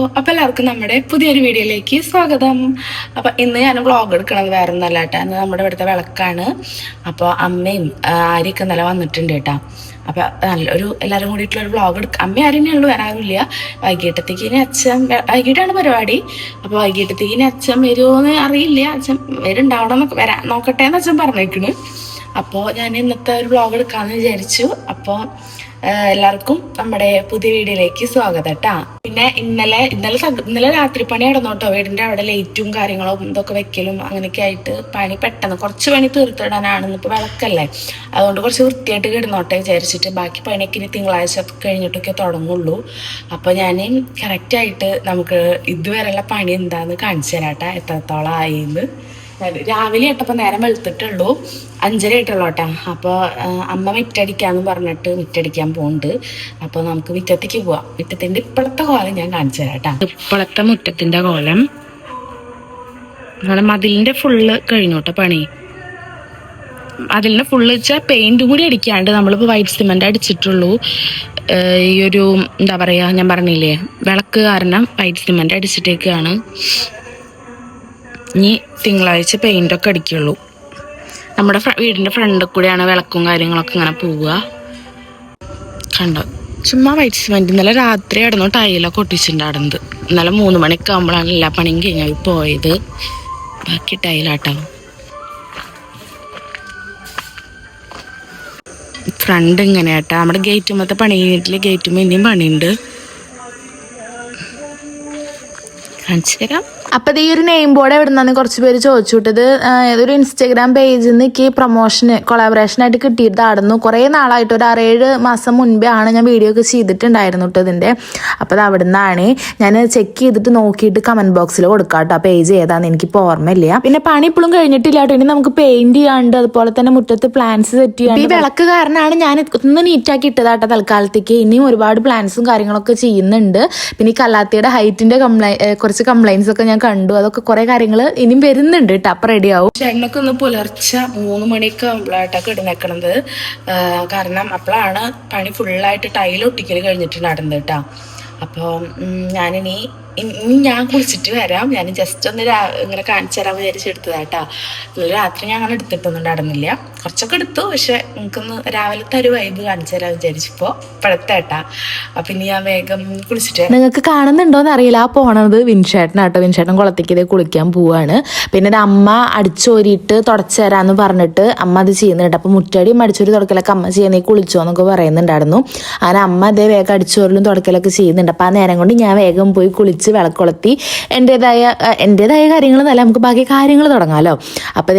അപ്പോൾ എല്ലാവർക്കും നമ്മുടെ പുതിയൊരു വീഡിയോയിലേക്ക് സ്വാഗതം. അപ്പോൾ ഇന്ന് ഞാൻ വ്ളോഗ് എടുക്കണത് വേറെ ഒന്നല്ല കേട്ടോ. ഇന്ന് നമ്മുടെ ഇവിടുത്തെ വിളക്കാണ്. അപ്പോൾ അമ്മയും ആര്യയൊക്കെ ഇന്നലെ വന്നിട്ടുണ്ട് കേട്ടോ. അപ്പോൾ നല്ലൊരു എല്ലാവരും കൂടിയിട്ടുള്ളൊരു വ്ളോഗ് എടുക്കുക. അമ്മ ആരും ഉള്ളൂ, വരാറില്ല. വൈകിട്ടത്തേക്ക് ഇനി അച്ഛൻ വൈകിട്ടാണ് പരിപാടി. അപ്പോൾ വൈകിട്ടത്തേക്ക് ഇനി അച്ഛൻ വരുമോയെന്ന് അറിയില്ല. അച്ഛൻ വരുന്നുണ്ടാവണം എന്നൊക്കെ വരാൻ നോക്കട്ടെ എന്ന് അച്ഛൻ പറഞ്ഞേക്കണ്. അപ്പോൾ ഞാൻ ഇന്നത്തെ ഒരു വ്ളോഗ് എടുക്കാമെന്ന് വിചാരിച്ചു. അപ്പോൾ എല്ലാവർക്കും നമ്മുടെ പുതിയ വീഡിയോയിലേക്ക് സ്വാഗതം കേട്ടാ. പിന്നെ ഇന്നലെ രാത്രി പണി നടന്നോട്ടോ. വീടിന്റെ അവിടെ ലൈറ്റും കാര്യങ്ങളും ഇതൊക്കെ വെക്കലും അങ്ങനെയൊക്കെ ആയിട്ട് പണി പെട്ടെന്ന് കുറച്ച് പണി തീർത്തിടാനാണ്. ഇന്നിപ്പോൾ വിളക്കല്ലേ, അതുകൊണ്ട് കുറച്ച് വൃത്തിയായിട്ട് കിടന്നോട്ടെ വിചാരിച്ചിട്ട് ബാക്കി പണിയൊക്കെ ഇനി തിങ്കളാഴ്ച കഴിഞ്ഞിട്ടൊക്കെ തുടങ്ങുള്ളൂ. അപ്പോൾ ഞാൻ കറക്റ്റായിട്ട് നമുക്ക് ഇതുവരെയുള്ള പണി എന്താന്ന് കാണിച്ചു തരാട്ടാ, എത്രത്തോളം ആയിന്ന്. രാവിലെ ഇട്ടപ്പോൾ നേരം വെളുത്തിട്ടുള്ളൂ, 5:30 ആയിട്ടുള്ളൂ കേട്ടോ. അപ്പോൾ അമ്മ മിറ്റടിക്കാന്ന് പറഞ്ഞിട്ട് മിറ്റടിക്കാൻ പോകുന്നുണ്ട്. അപ്പോൾ നമുക്ക് മുറ്റത്തേക്ക് പോവാം. മുറ്റത്തിൻ്റെ ഇപ്പോഴത്തെ കോലം ഞാൻ കാണിച്ചു തരാം കേട്ടോ. ഇപ്പോഴത്തെ മുറ്റത്തിൻ്റെ കോലം മതിലിൻ്റെ ഫുള്ള് കഴിഞ്ഞു കേട്ടോ പണി. അതിലിൻ്റെ ഫുള്ള് വെച്ചാൽ പെയിൻറ്റും കൂടി അടിക്കാണ്ട് നമ്മളിപ്പോൾ വൈറ്റ് സിമെൻ്റ് അടിച്ചിട്ടുള്ളൂ. ഈ ഒരു എന്താ പറയുക, ഞാൻ പറഞ്ഞില്ലേ വിളക്ക് കാരണം വൈറ്റ് സിമെൻ്റ് അടിച്ചിട്ടേക്കാണ്. ഇനി തിങ്കളാഴ്ച പെയിൻ്റൊക്കെ അടിക്കുള്ളൂ. നമ്മുടെ വീടിൻ്റെ ഫ്രണ്ടിൽ കൂടെയാണ് വിളക്കും കാര്യങ്ങളൊക്കെ ഇങ്ങനെ പോവുക. കണ്ടോ, ചുമ്മാ വൈറ്റ് സിമെൻറ്റ്. ഇന്നലെ രാത്രി ആയിരുന്നു ടൈലൊക്കെ ഒട്ടിച്ചിട്ടുണ്ടായിരുന്നത്. ഇന്നലെ 3 മണിക്ക് ആകുമ്പോഴാണ് എല്ലാ പണിയും കഴിഞ്ഞാൽ പോയത്. ബാക്കി ടൈലാട്ടോ. ഫ്രണ്ട് ഇങ്ങനെയാട്ടാ. നമ്മുടെ ഗേറ്റുമ്പത്തെ പണി കഴിഞ്ഞിട്ടില്ല, ഗേറ്റുമ്പോൾ ഇനിയും പണിയുണ്ട്, കാണിച്ചു തരാം. അപ്പം ഈ ഒരു നെയിം ബോർഡ് എവിടെ നിന്നാണ് കുറച്ച് പേര് ചോദിച്ചു വിട്ടത്. ഏതൊരു ഇൻസ്റ്റാഗ്രാം പേജിൽ നിന്ന് എനിക്ക് കൊളാബറേഷനായിട്ട് കിട്ടിയിട്ടായിരുന്നു. കുറേ നാളായിട്ട് ഒരു 6-7 മാസം മുൻപേ ആണ് ഞാൻ വീഡിയോ ഒക്കെ ചെയ്തിട്ടുണ്ടായിരുന്നു കേട്ടോ ഇതിൻ്റെ. അപ്പോൾ അത് അവിടെ നിന്നാണ്. ഞാൻ ചെക്ക് ചെയ്തിട്ട് നോക്കിയിട്ട് കമൻറ്റ് ബോക്സിൽ കൊടുക്കാം കേട്ടോ. ആ പേജ് ഏതാണെന്ന് എനിക്കിപ്പോൾ ഓർമ്മയില്ല. പിന്നെ പണി ഇപ്പോഴും കഴിഞ്ഞിട്ടില്ല കേട്ടോ. ഇനി നമുക്ക് പെയിൻറ്റ് ചെയ്യാണ്ട് അതുപോലെ തന്നെ മുറ്റത്ത് പ്ലാന്റ്സ് സെറ്റ് ചെയ്യാണ്ട്. ഈ വിളക്ക് കാരണമാണ് ഞാൻ ഒന്ന് നീറ്റാക്കി ഇട്ടതാട്ടോ തൽക്കാലത്തേക്ക്. ഇനിയും ഒരുപാട് പ്ലാന്റ്സും കാര്യങ്ങളൊക്കെ ചെയ്യുന്നുണ്ട്. പിന്നെ ഈ കല്ലാത്തിയുടെ ഹൈറ്റിൻ്റെ കുറച്ച് കംപ്ലൈൻസ് ഒക്കെ ഞാൻ കണ്ടു. അതൊക്കെ കുറെ കാര്യങ്ങൾ ഇനിയും വരുന്നുണ്ട് കേട്ടോ. അപ്പം റെഡി ആവും. ചേട്ടനൊക്കെ ഒന്ന് പുലർച്ചെ 3 മണിക്ക് ആകുമ്പോഴായിട്ടൊക്കെ ഇടുന്നേക്കണത്. കാരണം അപ്പോഴാണ് പണി ഫുള്ളായിട്ട് ടൈലൊട്ടിക്കൽ കഴിഞ്ഞിട്ടുണ്ടായിരുന്നത് കേട്ടോ. അപ്പോൾ ഞാനിനി ഞാൻ കുളിച്ചിട്ട് വരാം. ഞാൻ ജസ്റ്റ് ഒന്ന് ഇങ്ങനെ കാണിച്ചു തരാൻ വിചാരിച്ചെടുത്തതാട്ടാ. രാത്രി ഞാൻ അങ്ങനെ എടുത്തിട്ടൊന്നും ഉണ്ടായിരുന്നില്ല. കുറച്ചൊക്കെ എടുത്തു, പക്ഷെ എനിക്കൊന്ന് രാവിലത്തെ ഒരു വൈബ് കാണിച്ചു തരാൻ വിചാരിച്ചപ്പോൾ ഇപ്പോഴത്തേട്ടാ. അപ്പം ഇനി ഞാൻ വേഗം കുളിച്ചിട്ട്. നിങ്ങൾക്ക് കാണുന്നുണ്ടോയെന്ന് അറിയില്ല, ആ പോണത് വിൻഷേട്ടനാട്ടോ. വിൻഷേട്ടൻ കുളത്തേക്ക് കുളിക്കാൻ പോവാണ്. പിന്നെ ഒരു അമ്മ അടിച്ചോരിയിട്ട് തുടച്ചു തരാമെന്ന് പറഞ്ഞിട്ട് അമ്മ അത് ചെയ്യുന്നുണ്ട്. അപ്പം മുറ്റടിയും അടിച്ചോരി തുടക്കലൊക്കെ അമ്മ ചെയ്യുന്നേ കുളിച്ചോ എന്നൊക്കെ പറയുന്നുണ്ടായിരുന്നു. അങ്ങനെ അമ്മ അതേ വേഗം അടിച്ചോരലും തുടക്കലൊക്കെ ചെയ്യുന്നുണ്ട്. അപ്പം ആ നേരം കൊണ്ട് ഞാൻ വേഗം പോയി കുളിച്ച് വിളക്കൊളത്തി എൻ്റെതായ കാര്യങ്ങൾ നല്ല നമുക്ക് ബാക്കി കാര്യങ്ങൾ തുടങ്ങാമല്ലോ. അപ്പോൾ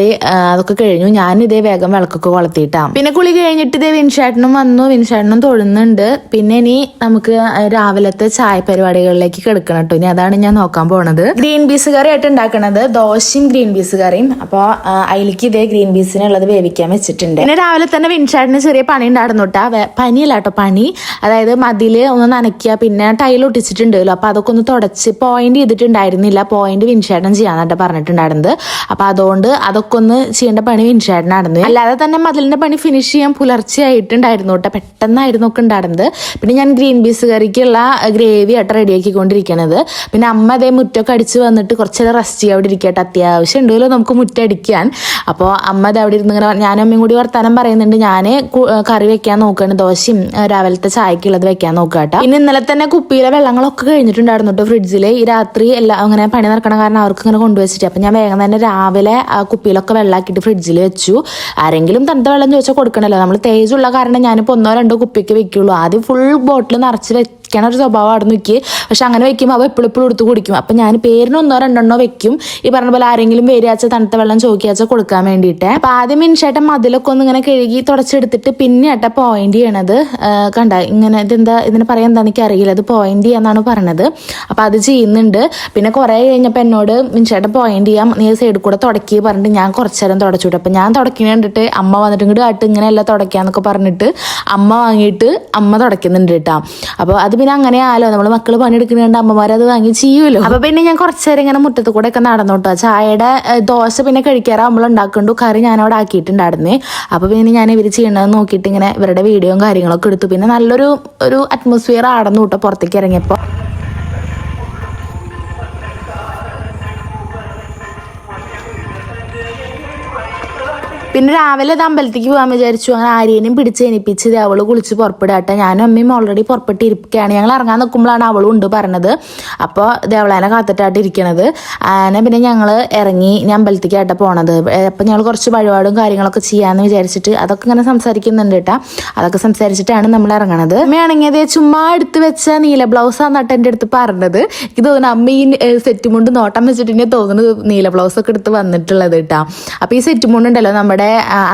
അതൊക്കെ കഴിഞ്ഞു. ഞാൻ ഇതേ വേഗം വിളക്കൊക്കെ കൊളത്തിയിട്ടാണ്. പിന്നെ കുളി കഴിഞ്ഞിട്ട് ഇതേ വിൻഷേട്ടനും വന്നു. വിൻഷേട്ടനും തൊഴുന്നുണ്ട്. പിന്നെ ഇനി നമുക്ക് രാവിലത്തെ ചായ പരിപാടികളിലേക്ക് കിടക്കണം കേട്ടോ. ഇനി അതാണ് ഞാൻ നോക്കാൻ പോണത്. ഗ്രീൻ പീസ് കറി ആയിട്ട് ഉണ്ടാക്കണത് ദോശയും ഗ്രീൻ പീസ് കറിയും. അപ്പോൾ അതിലേക്ക് ഇതേ ഗ്രീൻ പീസിനുള്ളത് വേവിക്കാൻ വെച്ചിട്ടുണ്ട്. പിന്നെ രാവിലെ തന്നെ വിൻഷേട്ടന് ചെറിയ പണി ഉണ്ടായിരുന്നു കേട്ടോ. പനിയല്ല കേട്ടോ, പണി. അതായത് മതിൽ ഒന്ന് നനയ്ക്കുക, പിന്നെ ടൈൽ ഒട്ടിച്ചിട്ടുണ്ടല്ലോ. അപ്പോൾ അതൊക്കെ ഒന്ന് തുടച്ച് പോയിന്റ് ചെയ്തിട്ടുണ്ടായിരുന്നില്ല. പോയിന്റ് വിൻഷേട്ടൻ ചെയ്യാനായിട്ട് പറഞ്ഞിട്ടുണ്ടായിരുന്നത്. അപ്പൊ അതുകൊണ്ട് അതൊക്കെ ഒന്ന് ചെയ്യേണ്ട പണി വിൻഷേട്ടനായിരുന്നു. അല്ലാതെ തന്നെ മതിലിന്റെ പണി ഫിനിഷ് ചെയ്യാൻ പുലർച്ചെയായിട്ടുണ്ടായിരുന്നു കേട്ടോ. പെട്ടെന്നായിരുന്നു ഒക്കെ ഉണ്ടായിരുന്നത്. പിന്നെ ഞാൻ ഗ്രീൻ പീസ് കറിക്കുള്ള ഗ്രേവി ആയിട്ട് റെഡിയാക്കിക്കൊണ്ടിരിക്കണത്. പിന്നെ അമ്മ അതേ മുറ്റൊക്കെ അടിച്ച് വന്നിട്ട് കുറച്ചേരം റെസ്റ്റ് ചെയ്യാൻ അവിടെ ഇരിക്കട്ടെ. അത്യാവശ്യം ഉണ്ടല്ലോ നമുക്ക് മുറ്റടിക്കാൻ. അപ്പോൾ അമ്മ അത് അവിടെ ഇരുന്ന് ഇങ്ങനെ ഞാനും അമ്മയും കൂടി വർത്താനം പറയുന്നുണ്ട്. ഞാൻ കറി വെക്കാൻ നോക്കുകയാണ്. ദോശയും രാവിലത്തെ ചായക്കുള്ളത് വെക്കാൻ നോക്കുക കേട്ടോ. പിന്നെ ഇന്നലെ തന്നെ കുപ്പിയിലെ വെള്ളങ്ങളൊക്കെ കഴിഞ്ഞിട്ടുണ്ടായിരുന്നു കേട്ടോ ഫ്രിഡ്ജിൽ. ഈ രാത്രി എല്ലാം അങ്ങനെ പണി നടക്കണം കാരണം അവർക്ക് ഇങ്ങനെ കൊണ്ടുവച്ചിട്ട്. അപ്പം ഞാൻ വേഗം തന്നെ രാവിലെ ആ കുപ്പിയിലൊക്കെ വെള്ളമാക്കിയിട്ട് ഫ്രിഡ്ജിൽ വെച്ചു. ആരെങ്കിലും തണുത്ത വെള്ളം ചോദിച്ചാൽ കൊടുക്കണമല്ലോ. നമ്മൾ തേജുള്ള കാരണം ഞാനിപ്പോൾ 1-2 കുപ്പിക്ക് വെക്കുള്ളൂ. ആദ്യം ഫുൾ ബോട്ടിൽ നിറച്ച് വെക്കണ ഒരു സ്വഭാവം അവിടെ നിൽക്കി. പക്ഷെ അങ്ങനെ വെക്കുമ്പോൾ അവ എപ്പോഴും എടുത്ത് കുടിക്കും. അപ്പം ഞാൻ പേരിന് 1-2 വെക്കും. ഈ പറഞ്ഞ പോലെ ആരെങ്കിലും വരികയാച്ചാൽ തണുത്ത വെള്ളം ചോദിക്കാച്ചാൽ കൊടുക്കാൻ വേണ്ടിയിട്ട്. അപ്പം ആദ്യം മിനിഷേട്ടൻ മതിലൊക്കെ ഒന്ന് ഇങ്ങനെ കഴുകി തുടച്ചെടുത്തിട്ട് പിന്നെ ഏട്ടാ പോയിന്റ് ചെയ്യണത് കണ്ട. ഇങ്ങനെ ഇതിന് പറയാൻ എന്താണെന്ന് എനിക്ക് അറിയില്ല. അത് പോയിന്റ് ചെയ്യാന്നാണ് പറഞ്ഞത്. അപ്പം അത് ചെയ്യുന്നുണ്ട്. പിന്നെ കുറേ കഴിഞ്ഞപ്പോൾ എന്നോട് മിനിഷേട്ടൻ പോയിന്റ് ചെയ്യാം, നീ സൈഡിൽ കൂടെ തുടക്കി പറഞ്ഞിട്ട് ഞാൻ കുറച്ചു നേരം തുടച്ചു വിട്ടു. അപ്പം ഞാൻ തുടക്കുന്ന കണ്ടിട്ട് അമ്മ വന്നിട്ട് ഇങ്ങോട്ട് കാട്ട് ഇങ്ങനെയല്ല തുടക്കാന്നൊക്കെ പറഞ്ഞിട്ട് അമ്മ വാങ്ങിയിട്ട് അമ്മ തുടക്കുന്നുണ്ട് കേട്ടോ. അപ്പോൾ അത് പിന്നെ അങ്ങനെ ആലോ, നമ്മൾ മക്കൾ പണിയെടുക്കുന്നുണ്ട് അമ്മമാരത് വാങ്ങി ചെയ്യുമല്ലോ. അപ്പോൾ പിന്നെ ഞാൻ കുറച്ചു നേരം ഇങ്ങനെ മുറ്റത്ത് കൂടെ ഒക്കെ നടന്നു കേട്ടോ. ചായയുടെ ദോശ പിന്നെ കഴിക്കാറാകുമ്പോൾ ഉണ്ടാക്കണ്ടു. കറി ഞാൻ അവിടെ ആക്കിയിട്ടുണ്ടായിരുന്നേ. അപ്പോൾ പിന്നെ ഞാൻ ഇവർ ചെയ്യണത് നോക്കിയിട്ട് ഇങ്ങനെ ഇവരുടെ വീഡിയോയും കാര്യങ്ങളൊക്കെ എടുത്തു. പിന്നെ നല്ലൊരു അറ്റ്മോസ്ഫിയർ ആടന്നു കേട്ടോ പുറത്തേക്ക് ഇറങ്ങിയപ്പോൾ. പിന്നെ രാവിലെ ഇത് അമ്പലത്തേക്ക് പോകാൻ വിചാരിച്ചു. അങ്ങനെ ആര്യനും പിടിച്ച് എനിപ്പിച്ച് അവള് കുളിച്ച് പുറപ്പെടാട്ടെ. ഞാനും അമ്മയും ഓൾറെഡി പുറപ്പെട്ടിരിക്കുകയാണ്. ഞങ്ങൾ ഇറങ്ങാൻ നിൽക്കുമ്പോഴാണ് അവളും ഉണ്ട് പറഞ്ഞത്. അപ്പോൾ ദേവളാനെ കാത്തിട്ടായിട്ട് ഇരിക്കണത്. അങ്ങനെ പിന്നെ ഞങ്ങൾ ഇറങ്ങി. ഞാൻ അമ്പലത്തേക്കായിട്ട് പോണത്. അപ്പം ഞങ്ങൾ കുറച്ച് വഴിപാടും കാര്യങ്ങളൊക്കെ ചെയ്യാമെന്ന് വിചാരിച്ചിട്ട് അതൊക്കെ ഇങ്ങനെ സംസാരിക്കുന്നുണ്ട് കേട്ടോ. അതൊക്കെ സംസാരിച്ചിട്ടാണ് നമ്മൾ ഇറങ്ങണത്. അമ്മയാണെങ്കിൽ അതേ ചുമ്മാ എടുത്ത് വെച്ച നീല ബ്ലൗസാന്നിട്ട് എൻ്റെ അടുത്ത് പറഞ്ഞത്. എനിക്ക് തോന്നുന്നു അമ്മ ഈ സെറ്റ് മുണ്ട് നോട്ടം വെച്ചിട്ട് തന്നെ തോന്നുന്നത് നീല ബ്ലൗസൊക്കെ എടുത്ത് വന്നിട്ടുള്ളത് കേട്ടോ. അപ്പോൾ ഈ സെറ്റ് മുണ്ട് ഉണ്ടല്ലോ നമ്മുടെ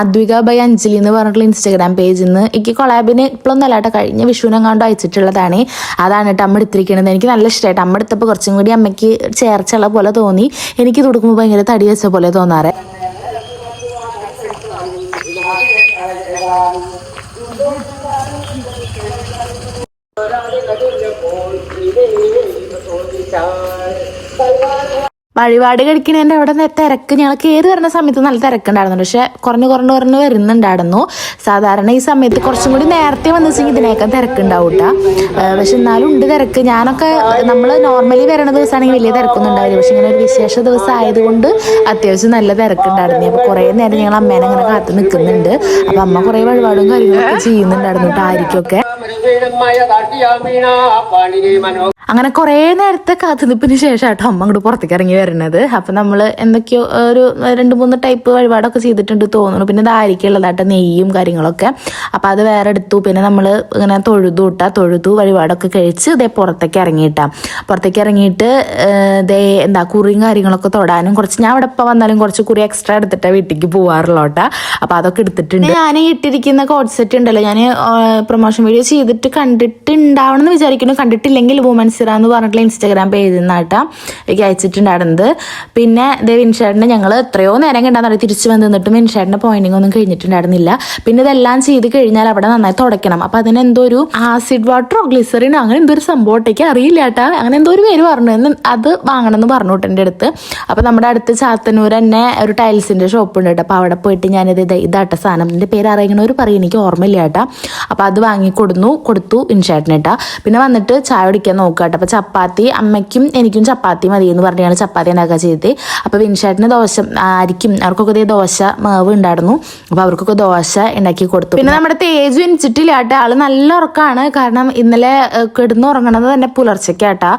അദ്വിക ബൈ അഞ്ജലി എന്ന് പറഞ്ഞിട്ടുള്ള ഇൻസ്റ്റാഗ്രാം പേജിൽ നിന്ന് എനിക്ക് കൊളാബിന് ഇപ്പോഴൊന്നും അല്ലാട്ടോ, കഴിഞ്ഞ വിഷുവിനെങ്ങാണ്ട് അയച്ചിട്ടുള്ളതാണ്. അതാണ് കേട്ടോ അമ്മ എടുത്തിരിക്കുന്നത്. എനിക്ക് നല്ല ഇഷ്ടമായിട്ട് അമ്മ എടുത്തപ്പോൾ കുറച്ചും കൂടി അമ്മയ്ക്ക് ചേർച്ചുള്ള പോലെ തോന്നി. എനിക്ക് കൊടുക്കുമ്പോൾ ഭയങ്കര തടി വെച്ച പോലെ തോന്നാറ്. വഴിപാട് കഴിക്കണേൻ്റെ അവിടെ തിരക്ക് ഞങ്ങൾ കയറി വരുന്ന സമയത്ത് നല്ല തിരക്കുണ്ടായിരുന്നു. പക്ഷെ കുറഞ്ഞ് വരുന്നുണ്ടായിരുന്നു. സാധാരണ ഈ സമയത്ത് കുറച്ചും കൂടി നേരത്തെ വന്നിച്ചെങ്കിൽ ഇതിനേക്കാൾ തിരക്കുണ്ടാവും കേട്ടോ. പക്ഷെ എന്നാലും ഉണ്ട് തിരക്ക്. ഞാനൊക്കെ നമ്മൾ നോർമലി വരുന്ന ദിവസമാണെങ്കിൽ വലിയ തിരക്കൊന്നും ഉണ്ടാവില്ല. പക്ഷെ ഇങ്ങനെ ഒരു വിശേഷ ദിവസം ആയതുകൊണ്ട് അത്യാവശ്യം നല്ല തിരക്കുണ്ടായിരുന്നു. അപ്പോൾ കുറേ നേരം ഞങ്ങൾ അമ്മേനെ അങ്ങനെ കാത്തു നിൽക്കുന്നുണ്ട്. അപ്പം അമ്മ കുറേ വഴിപാടും കാര്യങ്ങളൊക്കെ ചെയ്യുന്നുണ്ടായിരുന്നു കേട്ടോ ആയിരിക്കൊക്കെ. അങ്ങനെ കുറേ നേരത്തെ കാത്തുനിപ്പിന് ശേഷം കേട്ടോ അമ്മ അങ്ങോട്ട് പുറത്തേക്ക് ഇറങ്ങി വരുന്നത്. അപ്പം നമ്മൾ എന്തൊക്കെയോ ഒരു 2-3 ടൈപ്പ് വഴിപാടൊക്കെ ചെയ്തിട്ടുണ്ട് തോന്നുന്നു. പിന്നെ ഇതായിരിക്കുള്ളതായിട്ട് നെയ്യും കാര്യങ്ങളൊക്കെ. അപ്പം അത് വേറെ എടുത്തു. പിന്നെ നമ്മൾ ഇങ്ങനെ തൊഴുതു വഴിപാടൊക്കെ കഴിച്ച് ഇതേ പുറത്തേക്ക് ഇറങ്ങിയിട്ട് ഇതേ കുറിയും കാര്യങ്ങളൊക്കെ തൊടാനും കുറച്ച് ഞാൻ ഇവിടെ ഇപ്പം വന്നാലും കുറച്ച് കുറി എക്സ്ട്രാ എടുത്തിട്ടാണ് വീട്ടിലേക്ക് പോകാറുള്ളൂ കേട്ടോ. അപ്പം അതൊക്കെ എടുത്തിട്ടുണ്ട്. ഞാൻ ഇട്ടിരിക്കുന്ന കോഡ് സെറ്റ് ഉണ്ടല്ലോ, ഞാൻ പ്രൊമോഷൻ വീഡിയോ ചെയ്തിട്ട് കണ്ടിട്ടുണ്ടാവണം എന്ന് വിചാരിക്കുന്നു. കണ്ടിട്ടില്ലെങ്കിൽ വുമൻസ് എന്ന് പറഞ്ഞിട്ടുള്ള ഇൻസ്റ്റാഗ്രാം പേജിൽ നിന്നായിട്ടാ എനിക്ക് അയച്ചിട്ടുണ്ടായിരുന്നത്. പിന്നെ വിൻഷേട്ടനെ ഞങ്ങൾ എത്രയോ നേരം കണ്ടാൽ തിരിച്ചു വന്ന് നിന്നിട്ടും വിൻഷേട്ടൻ്റെ പോയിന്റിംഗ് ഒന്നും കഴിഞ്ഞിട്ടുണ്ടായിരുന്നില്ല. പിന്നെ ഇതെല്ലാം ചെയ്ത് കഴിഞ്ഞാൽ അവിടെ നന്നായി തുടയ്ക്കണം. അപ്പം അതിനെന്തോ ഒരു ആസിഡ് വാട്ടറോ ഗ്ലിസറിനോ അങ്ങനെ എന്തോ ഒരു സംഭവത്തേക്ക് അറിയില്ല കേട്ടാ. അങ്ങനെ എന്തോ ഒരു പേര് പറഞ്ഞു. അത് വാങ്ങണം എന്ന് പറഞ്ഞു കേട്ടോ എൻ്റെ അടുത്ത്. അപ്പം നമ്മുടെ അടുത്ത് ചാത്തന്നൂർ തന്നെ ഒരു ടൈൽസിൻ്റെ ഷോപ്പ് ഉണ്ട് കേട്ടോ. അപ്പോൾ അവിടെ പോയിട്ട് ഞാനിത് ഇതാട്ട സാധനം എൻ്റെ പേര് അറിയണവർ പറയും, എനിക്ക് ഓർമ്മയില്ല കേട്ടാ. അപ്പോൾ അത് കൊടുത്തു വിൻഷേട്ടന് കേട്ടാ. പിന്നെ വന്നിട്ട് ചായ കുടിക്കാൻ നോക്കുക കേട്ടോ. അപ്പോൾ ചപ്പാത്തി അമ്മയ്ക്കും എനിക്കും ചപ്പാത്തി മതി എന്ന് പറഞ്ഞാണ് ചപ്പാത്തി ഉണ്ടാക്കുക ചെയ്തത്. അപ്പോൾ വിൻഷേട്ടന് ദോശ അവർക്കൊക്കെ ദോശ മാവ് ഉണ്ടായിരുന്നു. അപ്പോൾ അവർക്കൊക്കെ ദോശ ഉണ്ടാക്കി കൊടുത്തു. പിന്നെ നമ്മുടെ തേജു എനിച്ചിട്ടില്ല കേട്ടോ. ആള് നല്ല ഉറക്കമാണ്. കാരണം ഇന്നലെ കിടന്ന് ഉറങ്ങണത് തന്നെ പുലർച്ചയ്ക്കാട്ടാ.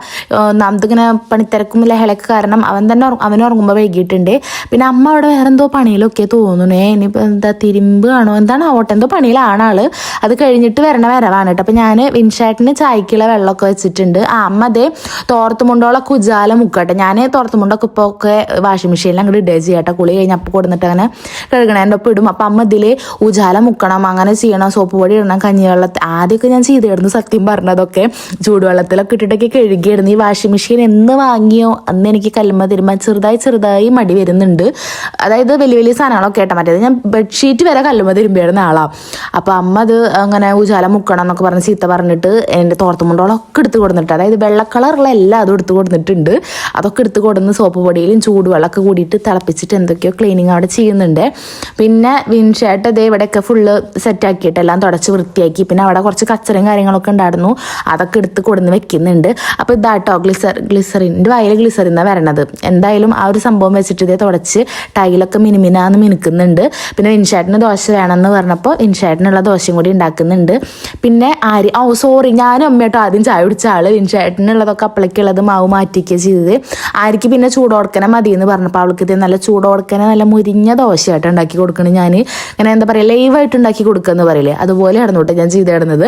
നമുക്കിങ്ങനെ പണിത്തിരക്കും ലഹളയൊക്കെ കാരണം അവൻ ഉറങ്ങുമ്പോൾ വൈകിട്ടുണ്ട്. പിന്നെ അമ്മ അവിടെ വേറെ എന്തോ പണിയിലൊക്കെ തോന്നുന്നേ. ഇനിയിപ്പോൾ എന്താ തിരുമ്പ് ആണോ എന്താണ് എന്തോ പണിയിലാണ് ആള്. അത് കഴിഞ്ഞിട്ട് വരവാണ് കേട്ടോ. അപ്പോൾ ഞാൻ വിൻഷേട്ടന് ചായക്കുള്ള വെള്ളമൊക്കെ വെച്ചിട്ടുണ്ട്. അമ്മ അതേ തോർത്തുമുണ്ടോളൊക്കെ ഉജാല മുക്കട്ടെ. ഞാൻ തോർത്തുമുണ്ടൊക്കെ ഇപ്പോൾ ഒക്കെ വാഷിംഗ് മെഷീനിൽ അങ്ങോട്ട് ഇടുക ചെയ്യട്ടെ. കുളി കഴിഞ്ഞ് അപ്പോൾ കൊടുത്തിട്ട് അങ്ങനെ കഴുകണേൻ്റെ ഒപ്പം ഇടും. അപ്പം അമ്മ ഇതിൽ ഉജാല മുക്കണം, അങ്ങനെ ചെയ്യണം, സോപ്പ് പൊടി ഇടണം, കഞ്ഞിവെള്ളത്തിൽ ആദ്യമൊക്കെ ഞാൻ ചെയ്തിരുന്നു. സത്യം പറഞ്ഞതൊക്കെ ചൂടുവെള്ളത്തിലൊക്കെ ഇട്ടിട്ടൊക്കെ കഴുകിയിടുന്നു. ഈ വാഷിംഗ് മെഷീൻ എന്ന് വാങ്ങിയോ അന്ന് എനിക്ക് കല്ലുമ്മ തിരുമ്പാൻ ചെറുതായി മടി വരുന്നുണ്ട്. അതായത് വലിയ സാധനങ്ങളൊക്കെ കേട്ടോ. മറ്റേത് ഞാൻ ബെഡ്ഷീറ്റ് വരെ കല്ലുമ്മ തിരുമ്പിയിടുന്ന ആളാണ്. അപ്പോൾ അമ്മ അത് അങ്ങനെ ഉജാല മുക്കണം എന്നൊക്കെ പറഞ്ഞ് ചീത്ത പറഞ്ഞിട്ട് എൻ്റെ തോർത്തുമുണ്ടോളൊക്കെ എടുത്ത് കൊടുത്തിട്ട്, അതായത് വെള്ള കളറുള്ള എല്ലാം അതും എടുത്ത് കൊടുത്തിട്ടുണ്ട്. അതൊക്കെ എടുത്ത് കൊടുന്ന് സോപ്പ് പൊടിയിലും ചൂടുവെള്ളമൊക്കെ കൂടിയിട്ട് തിളപ്പിച്ചിട്ട് എന്തൊക്കെയോ ക്ലീനിങ് അവിടെ ചെയ്യുന്നുണ്ട്. പിന്നെ വിൻഷേട്ട് ഇതേ ഇവിടെയൊക്കെ ഫുള്ള് സെറ്റാക്കിയിട്ട് എല്ലാം തുടച്ച് വൃത്തിയാക്കി. പിന്നെ അവിടെ കുറച്ച് കച്ചറയും കാര്യങ്ങളൊക്കെ ഉണ്ടായിരുന്നു. അതൊക്കെ എടുത്ത് കൊടുന്ന് വെക്കുന്നുണ്ട്. അപ്പോൾ ഇതാട്ടോ ഗ്ലിസറിൻ്റെ വായിൽ ഗ്ലിസറിന്നാണ് വരണത്. എന്തായാലും ആ ഒരു സംഭവം വെച്ചിട്ട് ഇതേ തുടച്ച് ടൈലൊക്കെ മിനുമിനാന്ന് മിനുക്കുന്നുണ്ട്. പിന്നെ വിൻഷേട്ടിന് ദോശ വേണമെന്ന് പറഞ്ഞപ്പോൾ വിൻഷേട്ടിനുള്ള ദോശയും കൂടി ഉണ്ടാക്കുന്നുണ്ട്. പിന്നെ ഞാനും അമ്മയാട്ടോ ആദ്യം ചായ കുടിച്ച ആള്. വിൻഷേട്ടനുള്ളതൊക്കെ അപ്പളേക്കുള്ളത് മാവ് മാറ്റിക്കുക ചെയ്തത്. ആർക്ക് പിന്നെ ചൂടോടക്കനെ മതി എന്ന് പറഞ്ഞപ്പോൾ അവൾക്ക് ഇത് നല്ല ചൂടോടക്കനെ നല്ല മുരിഞ്ഞ ദോശയായിട്ട് ഉണ്ടാക്കി കൊടുക്കണം. ഞാൻ ഇങ്ങനെ എന്താ പറയുക ലൈവായിട്ട് ഉണ്ടാക്കി കൊടുക്കുക എന്ന് പറയില്ലേ, അതുപോലെ ആയിരുന്നു കേട്ടോ ഞാൻ ചെയ്തിടുന്നത്.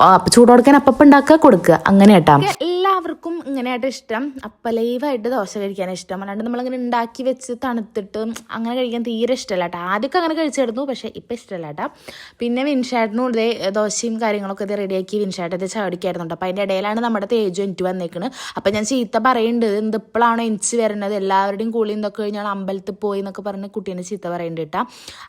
അപ്പം ചൂടോടക്കൻ അപ്പം ഉണ്ടാക്കുക കൊടുക്കുക അങ്ങനെ കേട്ടോ. എല്ലാവർക്കും ഇങ്ങനെയായിട്ട് ഇഷ്ടം. അപ്പം ലൈവായിട്ട് ദോശ കഴിക്കാൻ ഇഷ്ടം. അല്ലാണ്ട് നമ്മളിങ്ങനെ ഉണ്ടാക്കി വെച്ച് തണുത്തിട്ട് അങ്ങനെ കഴിക്കാൻ തീരെ ഇഷ്ടമല്ല കേട്ടോ. ആദ്യമൊക്കെ അങ്ങനെ കഴിച്ചിരുന്നു, പക്ഷേ ഇപ്പം ഇഷ്ടമല്ല കേട്ടോ. പിന്നെ വിൻഷേട്ടനും ഇതേ ദോശയും കാര്യങ്ങളൊക്കെ ഇത് റെഡിയാക്കി വിൻഷേട്ടത്തെ ചാടിക്കായിരുന്നു. അപ്പം അതിൻ്റെ ഇടയിലാണ് നമ്മുടെ തേജു എനിക്ക് വന്നേക്കുന്നത്. അപ്പം ഞാൻ ചീത്ത പറയുന്നുണ്ട്, എന്തിപ്പോഴാണോ എനിക്ക് വരുന്നത്, എല്ലാവരുടെയും കൂളി എന്തൊക്കെ കഴിഞ്ഞാൽ അമ്പലത്തിൽ പോയി എന്നൊക്കെ പറഞ്ഞ് കുട്ടീനെ ചീത്ത പറയുന്നുണ്ട് കേട്ടോ.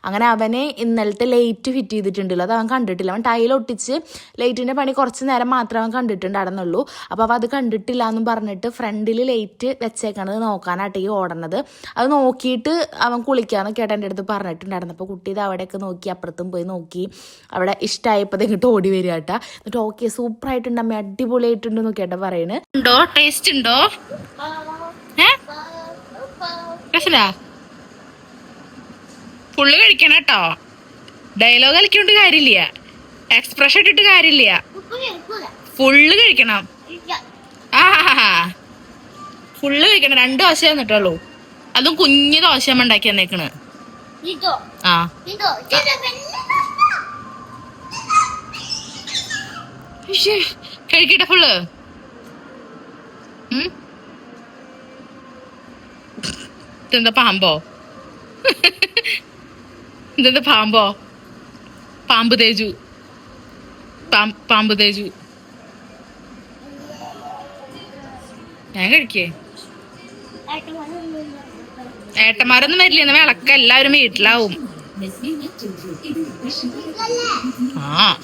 അങ്ങനെ അവനെ ഇന്നലത്തെ ലൈറ്റ് ഫിറ്റ് ചെയ്തിട്ടുണ്ടല്ലോ, അത് അവൻ കണ്ടിട്ടില്ല. അവൻ ടൈലൊട്ടിച്ച് ലൈറ്റിൻ്റെ പണി കുറച്ച് നേരം മാത്രമേ അവൻ കണ്ടിട്ടുണ്ടായിരുന്നുള്ളൂ. അപ്പോൾ അവ അത് കണ്ടിട്ടില്ല എന്നും പറഞ്ഞിട്ട് ഫ്രണ്ടിൽ ലൈറ്റ് വെച്ചേക്കണത് നോക്കാനായിട്ട് ഈ ഓടണത്. അത് നോക്കിയിട്ട് അവൻ കുളിക്കാന്നൊക്കെ ആയിട്ട് എൻ്റെ അടുത്ത് പറഞ്ഞിട്ടുണ്ടായിരുന്നു. അപ്പോൾ കുട്ടി ഇത് അവിടെയൊക്കെ നോക്കി, അപ്പുറത്തും പോയി നോക്കി. അവിടെ ഇഷ്ടമായപ്പോൾ ഇങ്ങോട്ട് ഓടി വരിക കേട്ടോ. എന്നിട്ട് ഓക്കെ സൂപ്പറായിട്ടുണ്ട് അമ്മ, അടിപൊളിയായിട്ടുണ്ട് എന്നൊക്കെ ആയിട്ട് പറയണേ. ഉണ്ടോ ടേസ്റ്റ് ഉണ്ടോ? ഫുള്ള് കഴിക്കണം കേട്ടോ. ഡയലോഗ് കളിക്കൊണ്ട് കാര്യമില്ല, എക്സ്പ്രഷൻ ഇട്ടിട്ട് കാര്യമില്ല, ഫുള്ള് കഴിക്കണം. ആ ഫുള്ള് കഴിക്കണം. 2 ദോശ തന്നിട്ടുള്ളൂ, അതും കുഞ്ഞു ദോശ ഉണ്ടാക്കി തന്നേക്കണ്. ആ കഴിക്കട്ടെ ഫുള്ള്. ഇതെന്താ പാമ്പോ? ഇതെന്താ പാമ്പോ? പാമ്പ് തേജു, പാമ്പ് തേജു. ഞാൻ കഴിക്കേ. ഏട്ടന്മാരൊന്നും വരില്ല, വിളക്ക എല്ലാവരും വീട്ടിലാവും. ആ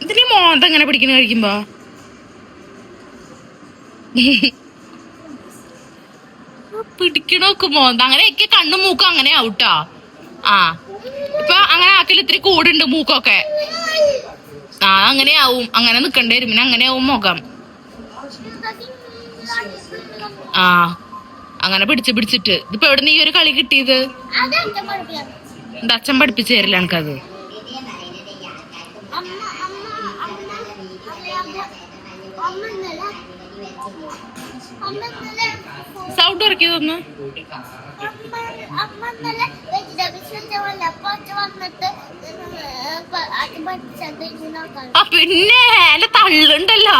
ഇതിന് മോന്ത എങ്ങനെ പിടിക്കുന്ന കഴിക്കുമ്പോ? പിടിക്കണോക്ക് മോന്ത അങ്ങനെയൊക്കെ കണ്ണും മൂക്കും അങ്ങനെ ആവൂട്ടോ. ആ ഇപ്പൊ അങ്ങനെ ആക്കല് ഇത്തിരി കൂടുണ്ട് മൂക്കൊക്കെ. ആ അങ്ങനെ ആവും, അങ്ങനെ നിക്കണ്ടേ വരും, പിന്നെ അങ്ങനെ ആവും മുഖം. ആ അങ്ങനെ പിടിച്ചിട്ട് ഇതിപ്പോ എവിടെ നീ ഒരു കളി കിട്ടിയത്? എന്താ അച്ഛൻ പഠിപ്പിച്ചു തരില്ല എനിക്കത്. സൗണ്ട് ഇറക്കിയതൊന്ന്. ആ പിന്നെ എന്റെ തള്ളുണ്ടല്ലോ.